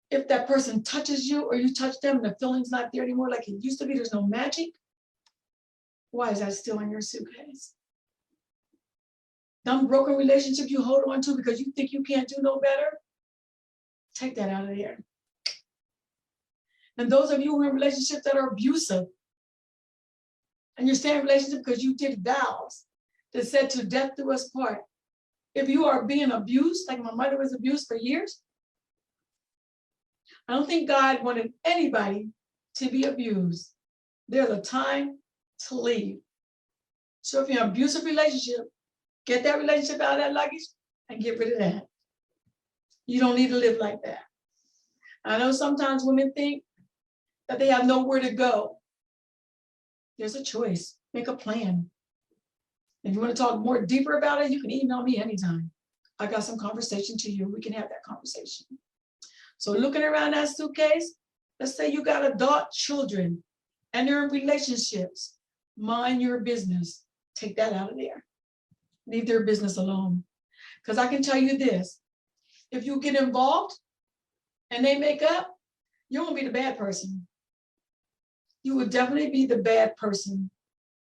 If that person touches you or you touch them and the feeling's not there anymore like it used to be, there's no magic, why is that still in your suitcase? Them broken relationships you hold on to because you think you can't do no better, take that out of there. And those of you who are in relationships that are abusive, and you're staying in a relationship because you did vows that said to death do us part. If you are being abused, like my mother was abused for years, I don't think God wanted anybody to be abused. There's a time to leave. So if you're in an abusive relationship, get that relationship out of that luggage and get rid of that. You don't need to live like that. I know sometimes women think that they have nowhere to go. There's a choice. Make a plan. If you want to talk more deeper about it, you can email me anytime. I got some conversation to you. We can have that conversation. So looking around that suitcase, let's say you got adult children and they're in relationships. Mind your business. Take that out of there. Leave their business alone. Because I can tell you this, if you get involved and they make up, you won't be the bad person. You will definitely be the bad person.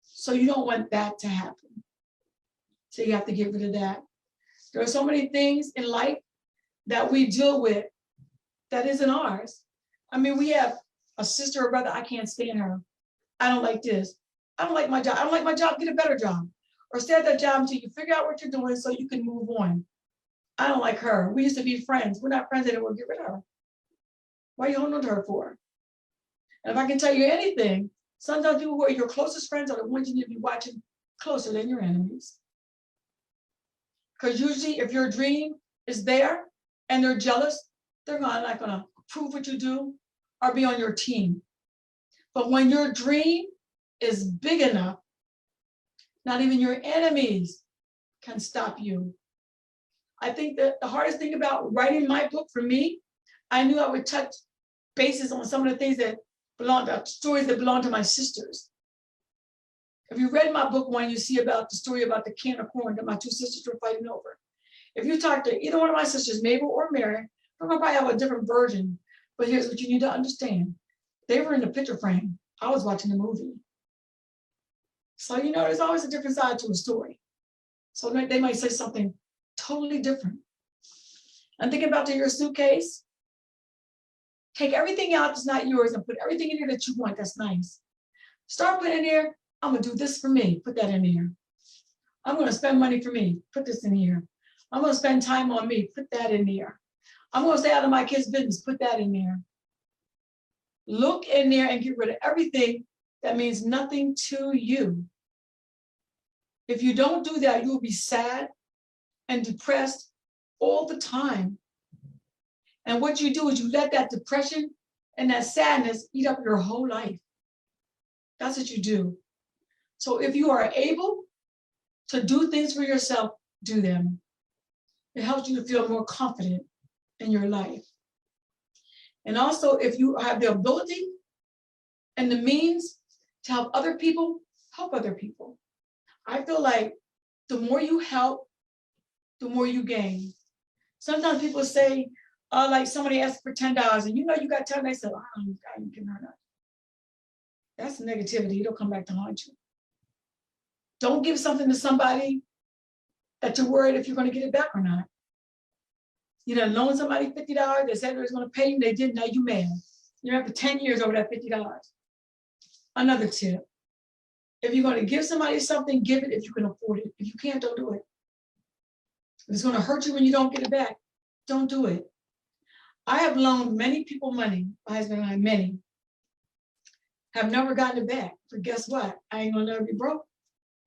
So you don't want that to happen. So you have to get rid of that. There are so many things in life that we deal with that isn't ours. I mean, we have a sister or brother, I can't stand her. I don't like this. I don't like my job. I don't like my job, get a better job. Or stay at that job until you figure out what you're doing so you can move on. I don't like her. We used to be friends. We're not friends anymore, get rid of her. Why are you holding on to her for? And if I can tell you anything, sometimes people who are your closest friends are the ones you need to be watching closer than your enemies. Because usually if your dream is there and they're jealous, they're not going to approve what you do or be on your team. But when your dream is big enough, not even your enemies can stop you. I think that the hardest thing about writing my book for me, I knew I would touch bases on some of the things that belong to stories that belong to my sisters. If you read my book one, you see about the story about the can of corn that my two sisters were fighting over. If you talk to either one of my sisters, Mabel or Mary, they're gonna probably have a different version. But here's what you need to understand. They were in the picture frame. I was watching the movie. So, you know, there's always a different side to a story. So they might say something totally different. And think about your suitcase. Take everything out that's not yours and put everything in here that you want that's nice. Start putting in here, I'm gonna do this for me, put that in here. I'm gonna spend money for me, put this in here. I'm gonna spend time on me, put that in there. I'm gonna stay out of my kids' business, put that in there. Look in there and get rid of everything that means nothing to you. If you don't do that, you will be sad and depressed all the time. And what you do is you let that depression and that sadness eat up your whole life. That's what you do. So if you are able to do things for yourself, do them. It helps you to feel more confident in your life. And also, if you have the ability and the means to help other people, help other people. I feel like the more you help, the more you gain. Sometimes people say, like somebody asked for $10 and you know you got 10, they say, I ain't giving her nothing. That's negativity, it'll come back to haunt you. Don't give something to somebody that you're worried if you're gonna get it back or not. You know, loan somebody $50, they said they was gonna pay you, they didn't, now you mad. You're after 10 years over that $50. Another tip, if you're gonna give somebody something, give it if you can afford it. If you can't, don't do it. If it's gonna hurt you when you don't get it back, don't do it. I have loaned many people money, my husband and I, many, have never gotten it back. But guess what? I ain't gonna never be broke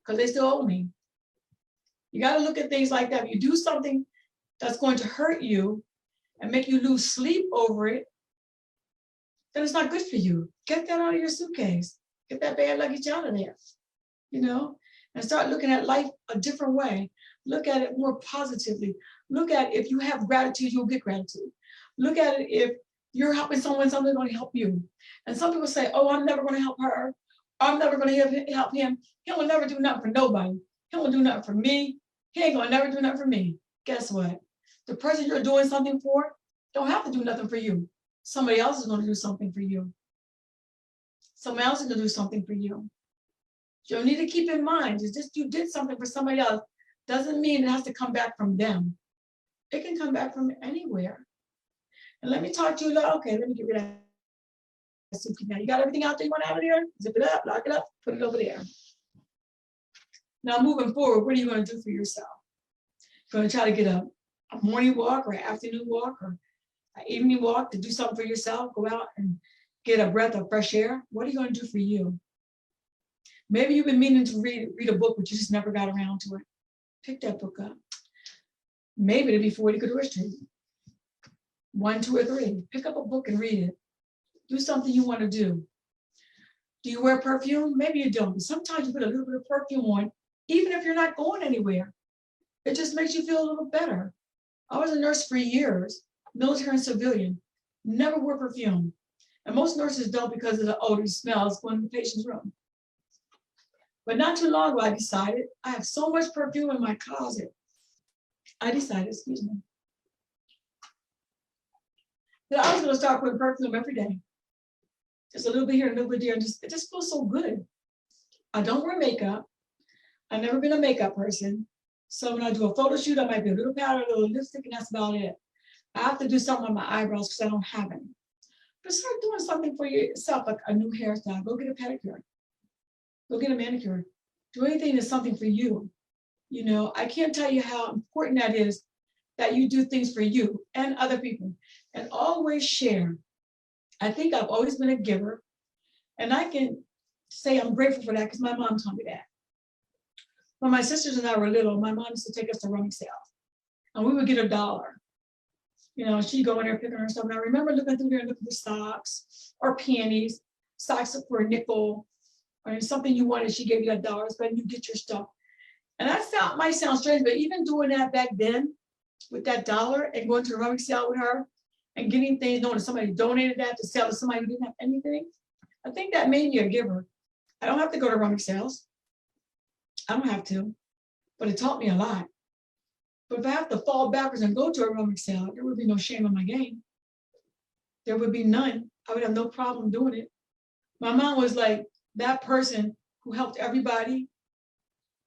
because they still owe me. You gotta look at things like that. If you do something that's going to hurt you and make you lose sleep over it, then it's not good for you. Get that out of your suitcase. Get that bad luggage out of there, you know, and start looking at life a different way. Look at it more positively. Look at if you have gratitude, you'll get gratitude. Look at it if you're helping someone, someone's going to help you. And some people say, oh, I'm never going to help her. I'm never going to help him. He will never do nothing for nobody. He won't do nothing for me. He ain't going to never do nothing for me. Guess what? The person you're doing something for don't have to do nothing for you. Somebody else is going to do something for you. Somebody else is going to do something for you. You need to keep in mind, is just you did something for somebody else doesn't mean it has to come back from them. It can come back from anywhere. And let me talk to you about, okay, let me get rid of that suitcase. Now you got everything out there you want out of there? Zip it up, lock it up, put it over there. Now moving forward, what are you going to do for yourself? You're going to try to get a morning walk or an afternoon walk or an evening walk to do something for yourself, go out and get a breath of fresh air. What are you going to do for you? Maybe you've been meaning to read a book, but you just never got around to it. Pick that book up. Maybe it'll be 40 Codorus Street. 1, 2, or 3. Pick up a book and read it. Do something you want to do. Do you wear perfume? Maybe you don't. But sometimes you put a little bit of perfume on, even if you're not going anywhere. It just makes you feel a little better. I was a nurse for years, military and civilian, never wore perfume. And most nurses don't because of the odor smells going in the patient's room. But not too long ago, I decided I have so much perfume in my closet. I decided, excuse me, that I was going to start putting perfume every day. Just a little bit here, a little bit there, and it just feels so good. I don't wear makeup. I've never been a makeup person. So when I do a photo shoot, I might be a little powder, a little lipstick, and that's about it. I have to do something on my eyebrows because I don't have any. But start doing something for yourself, like a new hairstyle. Go get a pedicure. Go get a manicure. Do anything that's something for you. You know, I can't tell you how important that is that you do things for you and other people. And always share. I think I've always been a giver. And I can say I'm grateful for that because my mom taught me that. When my sisters and I were little, my mom used to take us to rummage sales. And we would get $1. You know, she'd go in there picking her stuff. And I remember looking through there and looking for socks or panties, socks for a nickel, or something you wanted, she gave you $1, but you get your stuff. And that might sound strange, but even doing that back then with that $1 and going to a rummage sale with her and getting things, knowing that somebody donated that to sell to somebody who didn't have anything, I think that made me a giver. I don't have to go to rummage sales. I don't have to, but it taught me a lot. But if I have to fall backwards and go to a rummage sale, there would be no shame in my game. There would be none. I would have no problem doing it. My mom was like that person who helped everybody.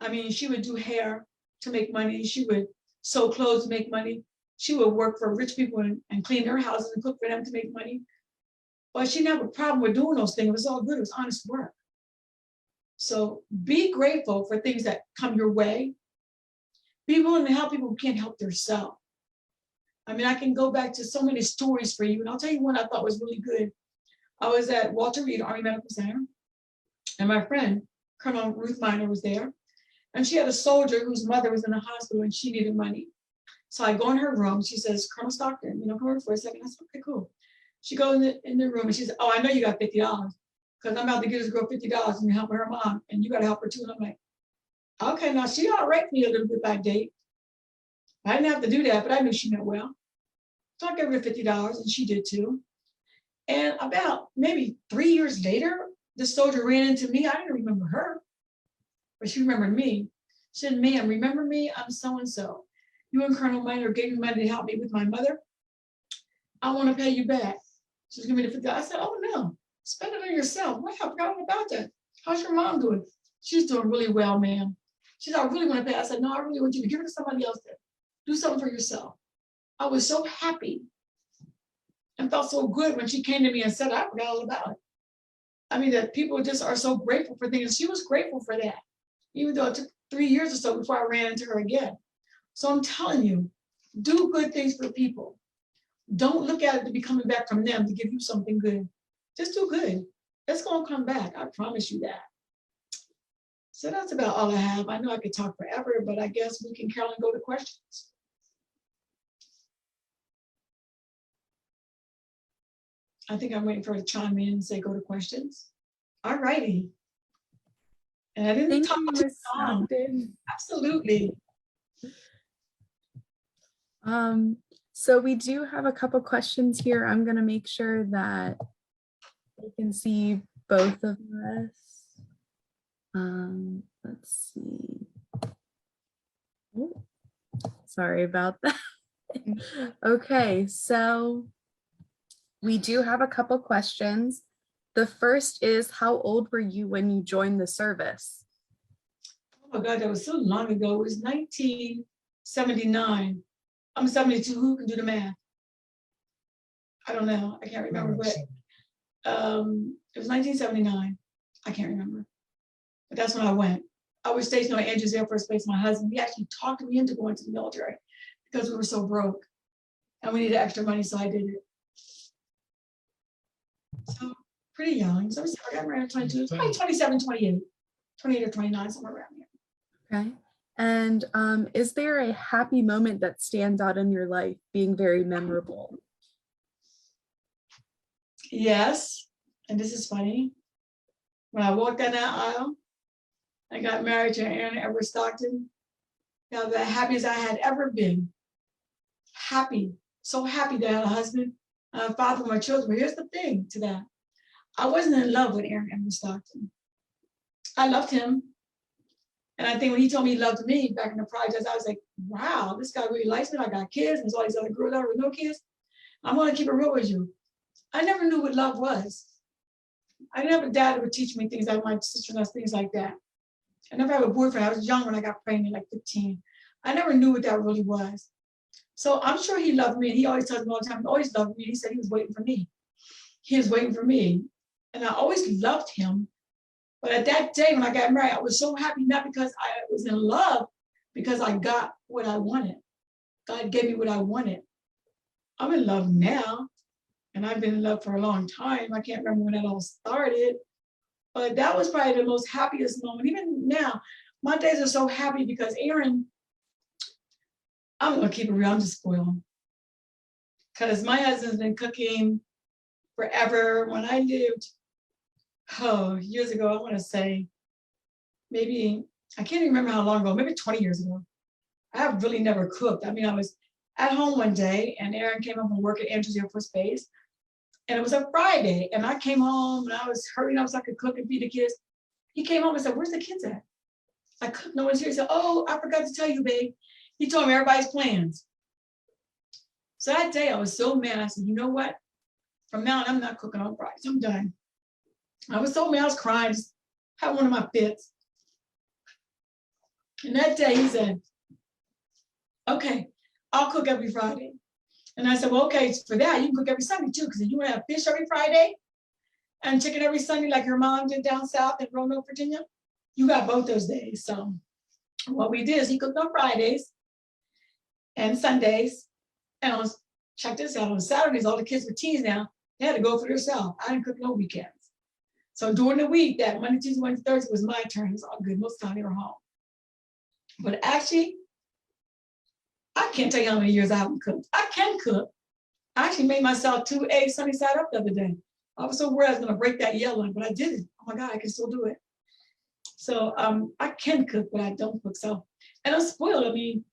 I mean, she would do hair to make money. She would sew clothes to make money. She would work for rich people and clean their houses and cook for them to make money. But she didn't have a problem with doing those things. It was all good. It was honest work. So be grateful for things that come your way. Be willing to help people who can't help themselves. I mean, I can go back to so many stories for you, and I'll tell you one I thought was really good. I was at Walter Reed Army Medical Center, and my friend, Colonel Ruth Miner, was there. And she had a soldier whose mother was in the hospital and she needed money. So I go in her room. She says, Kearse-Stockton, come over for a second. I said, okay, cool. She goes in the room and she said, oh, I know you got $50 because I'm about to give this girl $50 and help her mom and you got to help her too. And I'm like, okay, now she outright me a little bit by date. I didn't have to do that, but I knew she meant well. So I gave her $50 and she did too. And about maybe 3 years later, the soldier ran into me. I didn't remember her, but she remembered me. She said, ma'am, remember me? I'm so-and-so. You and Colonel Miner gave me money to help me with my mother. I want to pay you back. She's giving me the $50. I said, oh no, spend it on yourself. What? I forgot all about that. How's your mom doing? She's doing really well, ma'am. She said, I really want to pay. I said, no, I really want you to give it to somebody else. Do something for yourself. I was so happy and felt so good when she came to me and said, I forgot all about it. I mean, that people just are so grateful for things. She was grateful for that, even though it took 3 years or so before I ran into her again. So I'm telling you, do good things for people. Don't look at it to be coming back from them to give you something good. Just do good. It's going to come back. I promise you that. So that's about all I have. I know I could talk forever, but I guess we can, Carolyn, go to questions. I think I'm waiting for her to chime in and say, go to questions. All righty. And I didn't Thank talk you, too Ms. long. Stockton. Absolutely. So we do have a couple questions here. I'm going to make sure that we can see both of us. Let's see. Oh, sorry about that. Okay, so we do have a couple questions. The first is, how old were you when you joined the service? Oh my God, that was so long ago. It was 1979. I'm 72. Who can do the math? I don't know. I can't remember. But it was 1979. I can't remember. But that's when I went. I was stationed on Andrews Air Force Base. My husband, he actually talked me into going to the military because we were so broke and we needed extra money, so I did it. So pretty young. So I got married at 22, probably 27, 28, 28 or 29, somewhere around there. Okay. And is there a happy moment that stands out in your life being very memorable? Yes. And this is funny. When I walked down that aisle, I got married to Aaron Edward Stockton. Now, the happiest I had ever been. Happy. So happy to have a husband, a father of my children. But here's the thing to that. I wasn't in love with Aaron Edward Stockton. I loved him. And I think when he told me he loved me back in the projects, I was like, wow, this guy really likes me. I got kids, and there's all these other girls out with no kids. I'm gonna keep it real with you. I never knew what love was. I didn't have a dad who would teach me things like my sister and us, things like that. I never had a boyfriend. I was young when I got pregnant, like 15. I never knew what that really was. So I'm sure he loved me. And he always tells me all the time, he always loved me. He said he was waiting for me. He was waiting for me. And I always loved him. But at that day when I got married, I was so happy, not because I was in love, because I got what I wanted. God gave me what I wanted. I'm in love now. And I've been in love for a long time. I can't remember when that all started. But that was probably the most happiest moment. Even now, my days are so happy because Aaron, I'm gonna keep it real, I'm just spoiled. Because my husband's been cooking forever. When I lived, years ago, I wanna say, maybe, I can't even remember how long ago, maybe 20 years ago. I have really never cooked. I mean, I was at home one day and Aaron came home from work at Andrews Air Force Base. And it was a Friday, and I came home and I was hurrying up so I could cook and feed the kids. He came home and said, "Where's the kids at?" I cooked, no one's here. He said, "Oh, I forgot to tell you, babe." He told me everybody's plans. So that day I was so mad. I said, "You know what? From now on, I'm not cooking on Fridays. I'm done." I was so mad, I was crying, just had one of my fits. And that day he said, "Okay, I'll cook every Friday." And I said, "Well, okay, for that, you can cook every Sunday too, because if you want to have fish every Friday and chicken every Sunday like your mom did down south in Roanoke, Virginia, you got both those days." So what we did is he cooked on Fridays and Sundays. And check this out, on Saturdays, all the kids were teens now, they had to go for themselves. I didn't cook no weekends. So during the week, that Monday, Tuesday, Wednesday, Thursday was my turn. It was all good. Most of the time they were home. But actually, I can't tell you how many years I haven't cooked. I can cook. I actually made myself 2 eggs sunny side up the other day. I was so worried I was gonna break that yellow, but I did it. Oh my God, I can still do it. So I can cook, but I don't cook. So, and I'm spoiled. I mean,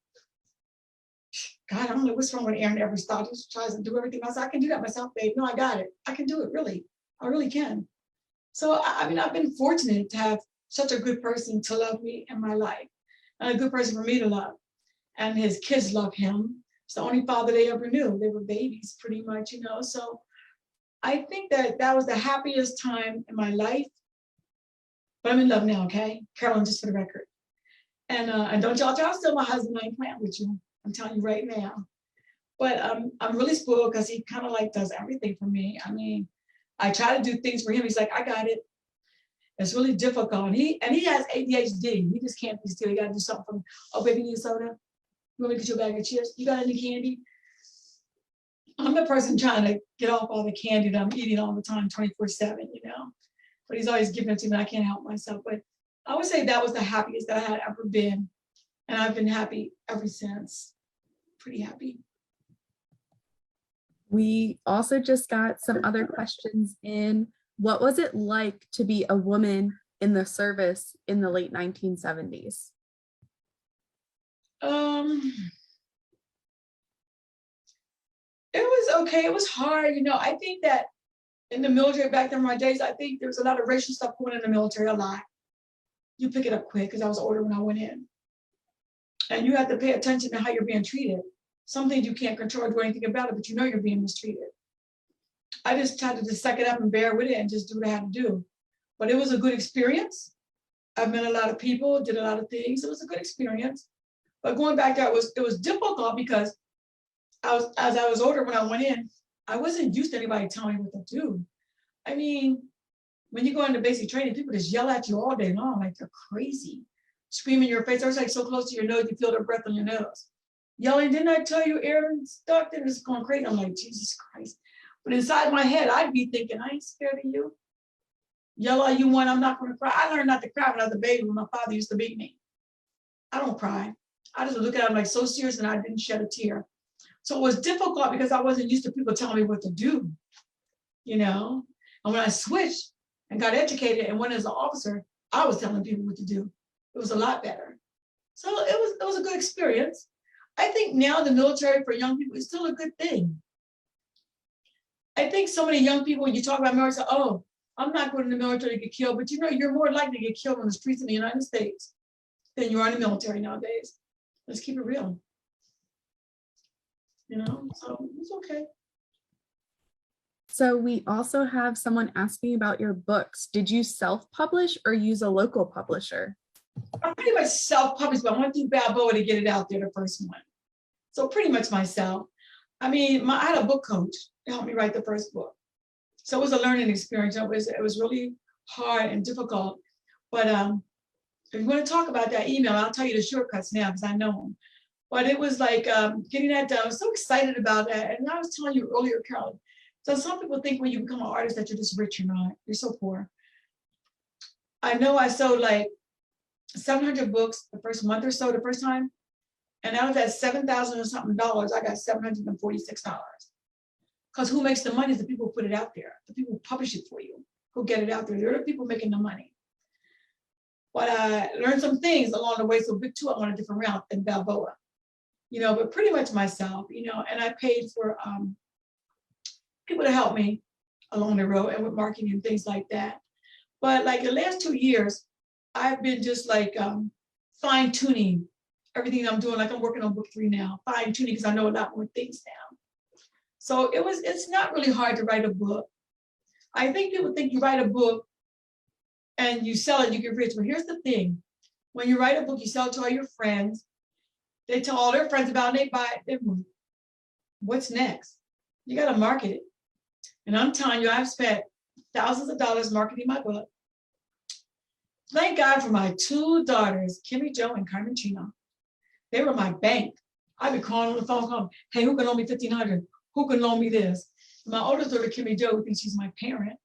God, I don't know what's wrong with Aaron Edward Stockton. He tries to do everything myself. I can do that myself, babe. No, I got it. I can do it, really. I really can. So, I mean, I've been fortunate to have such a good person to love me in my life, and a good person for me to love. And his kids love him. It's the only father they ever knew. They were babies, pretty much, you know. So I think that that was the happiest time in my life. But I'm in love now, okay? Carolyn, just for the record. And don't y'all try to steal my husband. I ain't playing with you. I'm telling you right now. But I'm really spoiled because he kind of like does everything for me. I mean, I try to do things for him. He's like, "I got it." It's really difficult. And he has ADHD. He just can't be still. You got to do something for him. "Oh, baby, you need a soda? You want me to get you a bag of chips? You got any candy?" I'm the person trying to get off all the candy that I'm eating all the time, 24/7, you know. But he's always giving it to me. I can't help myself. But I would say that was the happiest that I had ever been. And I've been happy ever since. Pretty happy. We also just got some other questions in. What was it like to be a woman in the service in the late 1970s? It was okay. It was hard. I think that in the military back in my days, I think there was a lot of racial stuff going in the military, a lot. You pick it up quick because I was older when I went in. And you have to pay attention to how you're being treated. Some things you can't control or do anything about it, but you know you're being mistreated. I just tried to just suck it up and bear with it and just do what I had to do. But it was a good experience. I've met a lot of people, did a lot of things. It was a good experience. But going back there, it was difficult because as I was older when I went in, I wasn't used to anybody telling me what to do. I mean, when you go into basic training, people just yell at you all day long, like they're crazy. Scream in your face. I was like so close to your nose, you feel their breath on your nose. Yelling, didn't I tell you Aaron Stockton is going crazy? I'm like, Jesus Christ. But inside my head, I'd be thinking, I ain't scared of you. Yell all you want, I'm not going to cry. I learned not to cry when I was a baby when my father used to beat me. I don't cry. I just look at him like so serious and I didn't shed a tear. So it was difficult because I wasn't used to people telling me what to do, And when I switched and got educated and went as an officer, I was telling people what to do. It was a lot better. So it was a good experience. I think now the military for young people is still a good thing. I think so many young people, when you talk about military, say, oh, I'm not going to the military to get killed, but you're more likely to get killed on the streets in the United States than you are in the military nowadays. Let's keep it real. So it's okay. So we also have someone asking about your books. Did you self-publish or use a local publisher? I pretty much self-published, but I went through Balboa to get it out there, the first one. So pretty much myself. I mean, I had a book coach to help me write the first book. So it was a learning experience. It was really hard and difficult. But if you want to talk about that email, I'll tell you the shortcuts now because I know them. But it was like getting that done. I was so excited about that. And I was telling you earlier, Carolyn, so some people think when you become an artist that you're just rich. You're not. You're so poor. I know I sold like 700 books the first month or so, the first time. And out of that $7,000 or something dollars, I got $746. Because who makes the money is the people who put it out there. The people who publish it for you, who get it out there. They're the people making the money. But I learned some things along the way. So big two, I went a different route than Balboa. But pretty much myself, and I paid for people to help me along the road and with marketing and things like that. But like the last 2 years, I've been just like fine tuning everything I'm doing. Like I'm working on book 3 now, fine tuning because I know a lot more things now. So it's not really hard to write a book. I think people think you write a book and you sell it, you get rich. But here's the thing. When you write a book, you sell it to all your friends. They tell all their friends about it, they buy it. What's next? You got to market it. And I'm telling you, I've spent thousands of dollars marketing my book. Thank God for my 2 daughters, Kimmy Jo and Carmen Trina. They were my bank. I'd be calling on the phone, calling, hey, who can loan me $1,500? Who can loan me this? My oldest daughter, Kimmy Jo, who thinks she's my parent,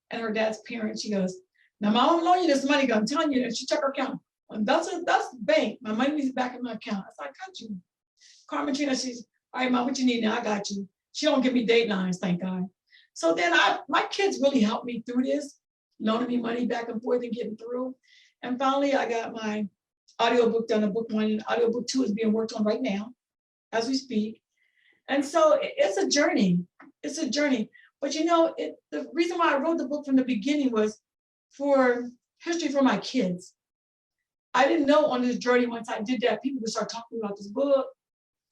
and her dad's parent, she goes, now mom, I'm loaning you this money, I'm telling you, and she checked her account. That's the bank. My money is back in my account. I said, I got you. Carmen Trina, she's, all right, mom, what you need now? I got you. She don't give me date lines, thank God. So then my kids really helped me through this, loaning me money back and forth and getting through. And finally, I got my audiobook done, book 1, and audiobook 2 is being worked on right now as we speak. And so it's a journey. It's a journey. But the reason why I wrote the book from the beginning was for history for my kids. I didn't know on this journey once I did that, people would start talking about this book.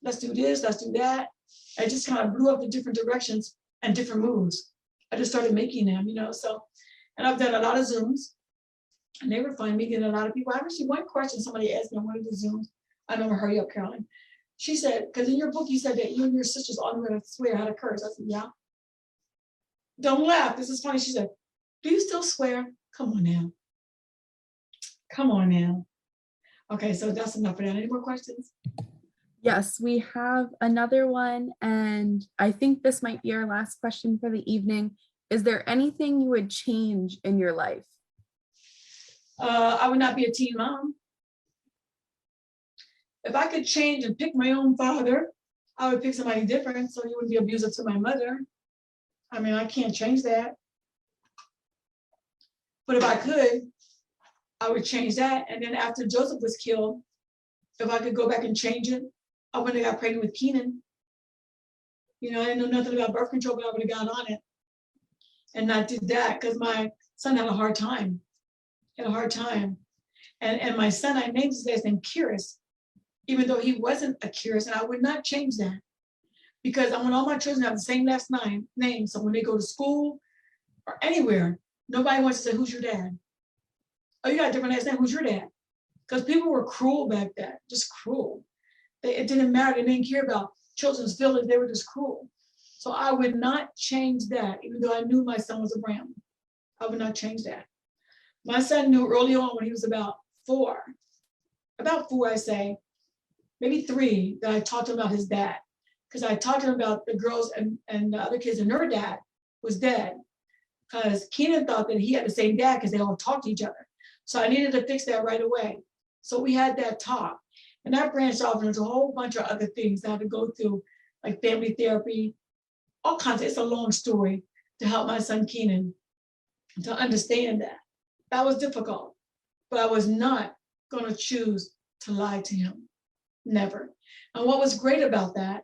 Let's do this, let's do that. I just kind of blew up in different directions and different moves. I just started making them, so, and I've done a lot of Zooms and they were fun, meeting a lot of people. I actually, one question somebody asked me on one of the Zooms, I know, hurry up, Carolyn. She said, because in your book, you said that you and your sisters all knew how to swear, how to curse. I said, yeah. Don't laugh, this is funny. She said, do you still swear? Come on now. Come on now. Okay, so that's enough for that. Any more questions? Yes, we have another one, and I think this might be our last question for the evening. Is there anything you would change in your life? I would not be a teen mom. If I could change and pick my own father, I would pick somebody different so he wouldn't be abusive to my mother. I mean, I can't change that. But if I could, I would change that. And then after Joseph was killed, if I could go back and change it, I wouldn't have got pregnant with Kenan. You know, I didn't know nothing about birth control, but I would have got on it. And not did that because my son had a hard time. He had a hard time. And my son, I named his last name Kearse, even though he wasn't a Kearse, and I would not change that. Because I want all my children to have the same last name. So when they go to school or anywhere, nobody wants to say, who's your dad? Oh, you got a different last name, who's your dad? Because people were cruel back then, just cruel. It didn't matter, they didn't care about children's feelings, they were just cruel. So I would not change that, even though I knew my son was a Brown. I would not change that. My son knew early on when he was about four, I say, maybe 3, that I talked to him about his dad. Because I talked to him about the girls and the other kids, and her dad was dead. Because Kenan thought that he had the same dad because they all talked to each other. So I needed to fix that right away. So we had that talk. And that branched off into a whole bunch of other things that I had to go through, like family therapy, all kinds of, it's a long story to help my son Kenan to understand that. That was difficult, but I was not going to choose to lie to him, never. And what was great about that,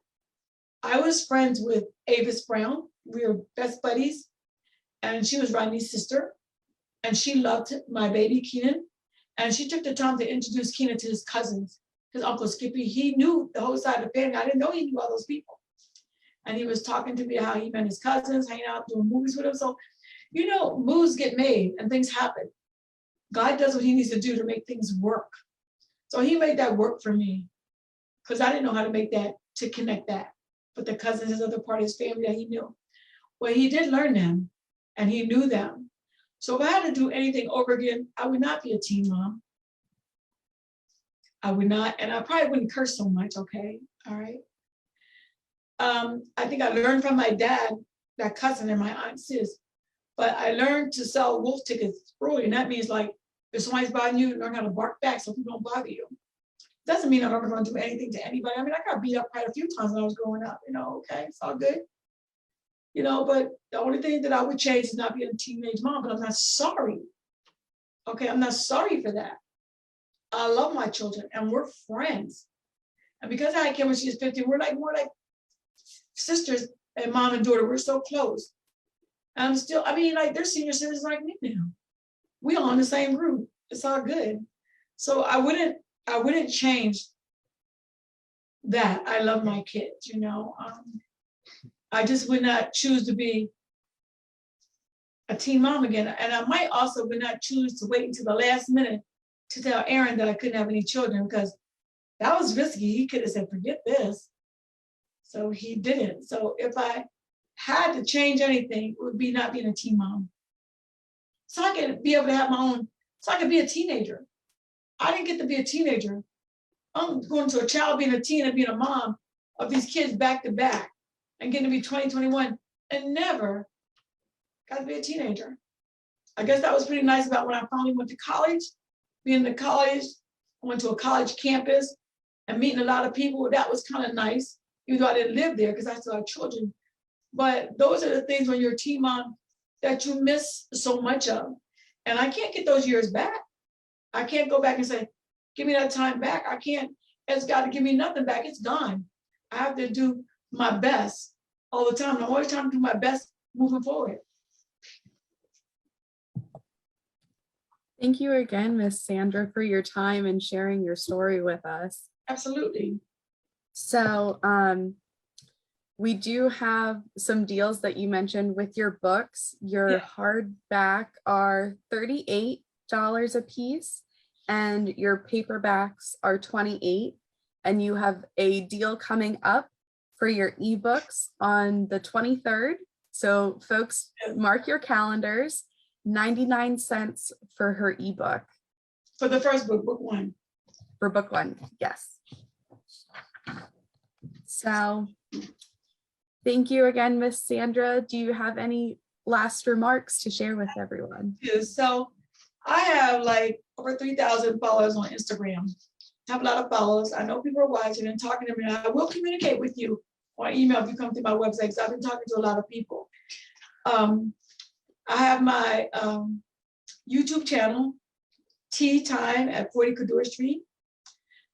I was friends with Avis Brown. We were best buddies, and she was Rodney's sister, and she loved my baby Kenan, and she took the time to introduce Kenan to his cousins, his uncle Skippy. He knew the whole side of the family. I didn't know he knew all those people. And he was talking to me how he met his cousins, hanging out, doing movies with them. So, you know, moves get made and things happen. God does what he needs to do to make things work. So he made that work for me because I didn't know how to make that, to connect that. But the cousins, his other part of his family that he knew. Well, he did learn them and he knew them. So if I had to do anything over again, I would not be a teen mom. I would not, and I probably wouldn't curse so much, okay? All right. I think I learned from my dad, that cousin and my aunt sis, but I learned to sell wolf tickets early, and that means like, if somebody's bothering you, learn how to bark back so people don't bother you. Doesn't mean I'm never going to do anything to anybody. I mean, I got beat up quite a few times when I was growing up, you know, okay, it's all good. You know, but the only thing that I would change is not being a teenage mom, but I'm not sorry. Okay, I'm not sorry for that. I love my children and we're friends. And because I came when she was 15, we're like more like sisters and mom and daughter. We're so close. And I'm still, I mean, like they're senior citizens like me now. We all in the same group. It's all good. So I wouldn't change that. I love my kids, you know. I just would not choose to be a teen mom again. And I might also would not choose to wait until the last minute to tell Aaron that I couldn't have any children because that was risky. He could have said, forget this. So he didn't. So if I had to change anything, it would be not being a teen mom. So I could be able to have my own, so I could be a teenager. I didn't get to be a teenager. I'm going to a child being a teen and being a mom of these kids back to back and getting to be 20, 21 and never got to be a teenager. I guess that was pretty nice about when I finally went to college. Being in college, I went to a college campus and meeting a lot of people. That was kind of nice, even though I didn't live there because I still have children. But those are the things when you're a teen mom that you miss so much of. And I can't get those years back. I can't go back and say, give me that time back. I can't, it's got to give me nothing back. It's gone. I have to do my best all the time. I'm always trying to do my best moving forward. Thank you again, Miss Sandra, for your time and sharing your story with us. Absolutely. So we do have some deals that you mentioned with your books. Your hardback are $38 a piece and your paperbacks are $28. And you have a deal coming up for your ebooks on the 23rd. So folks, mark your calendars. 99 cents for her ebook. For the first book, book one. For book one, yes. So thank you again, Miss Sandra. Do you have any last remarks to share with everyone? So I have like over 3,000 followers on Instagram. have a lot of followers. I know people are watching and talking to me. I will communicate with you on email if you come to my website, because I've been talking to a lot of people. I have my YouTube channel, Tea Time at 40 Codorus Street.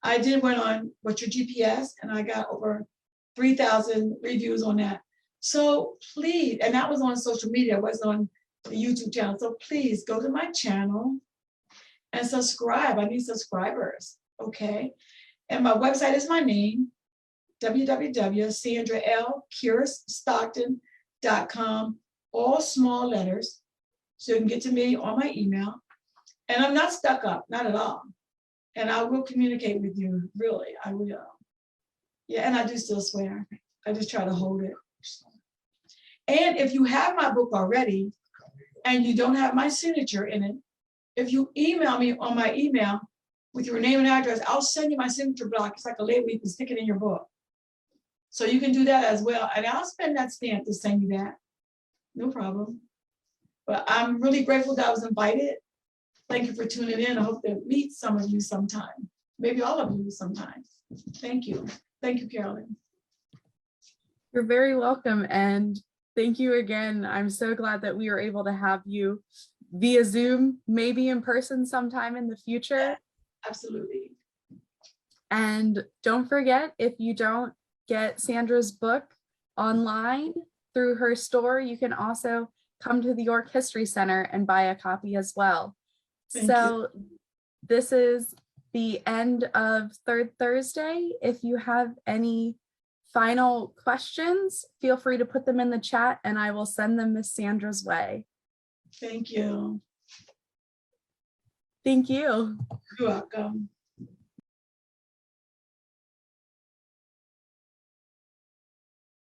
I did one on What's Your GPS, and I got over 3,000 reviews on that. So please, and that was on social media, it wasn't on the YouTube channel. So please go to my channel and subscribe. I need subscribers, okay? And my website is my name, www.sandralkearse-stockton.com, all small letters, so you can get to me on my email. And I'm not stuck up, not at all. And I will communicate with you, really, I will. Yeah, and I do still swear. I just try to hold it. And if you have my book already and you don't have my signature in it, if you email me on my email with your name and address, I'll send you my signature block. It's like a label, you can stick it in your book. So you can do that as well. And I'll spend that stamp to send you that. No problem. But I'm really grateful that I was invited. Thank you for tuning in. I hope to meet some of you sometime. Maybe all of you sometime. Thank you. Thank you, Carolyn. You're very welcome. And thank you again. I'm so glad that we were able to have you via Zoom, maybe in person sometime in the future. Yeah, absolutely. And don't forget, if you don't get Sandra's book online through her store, you can also come to the York History Center and buy a copy as well. Thank So this is the end of Third Thursday. If you have any final questions, feel free to put them in the chat and I will send them Miss Sandra's way. Thank you. Thank you. You're welcome.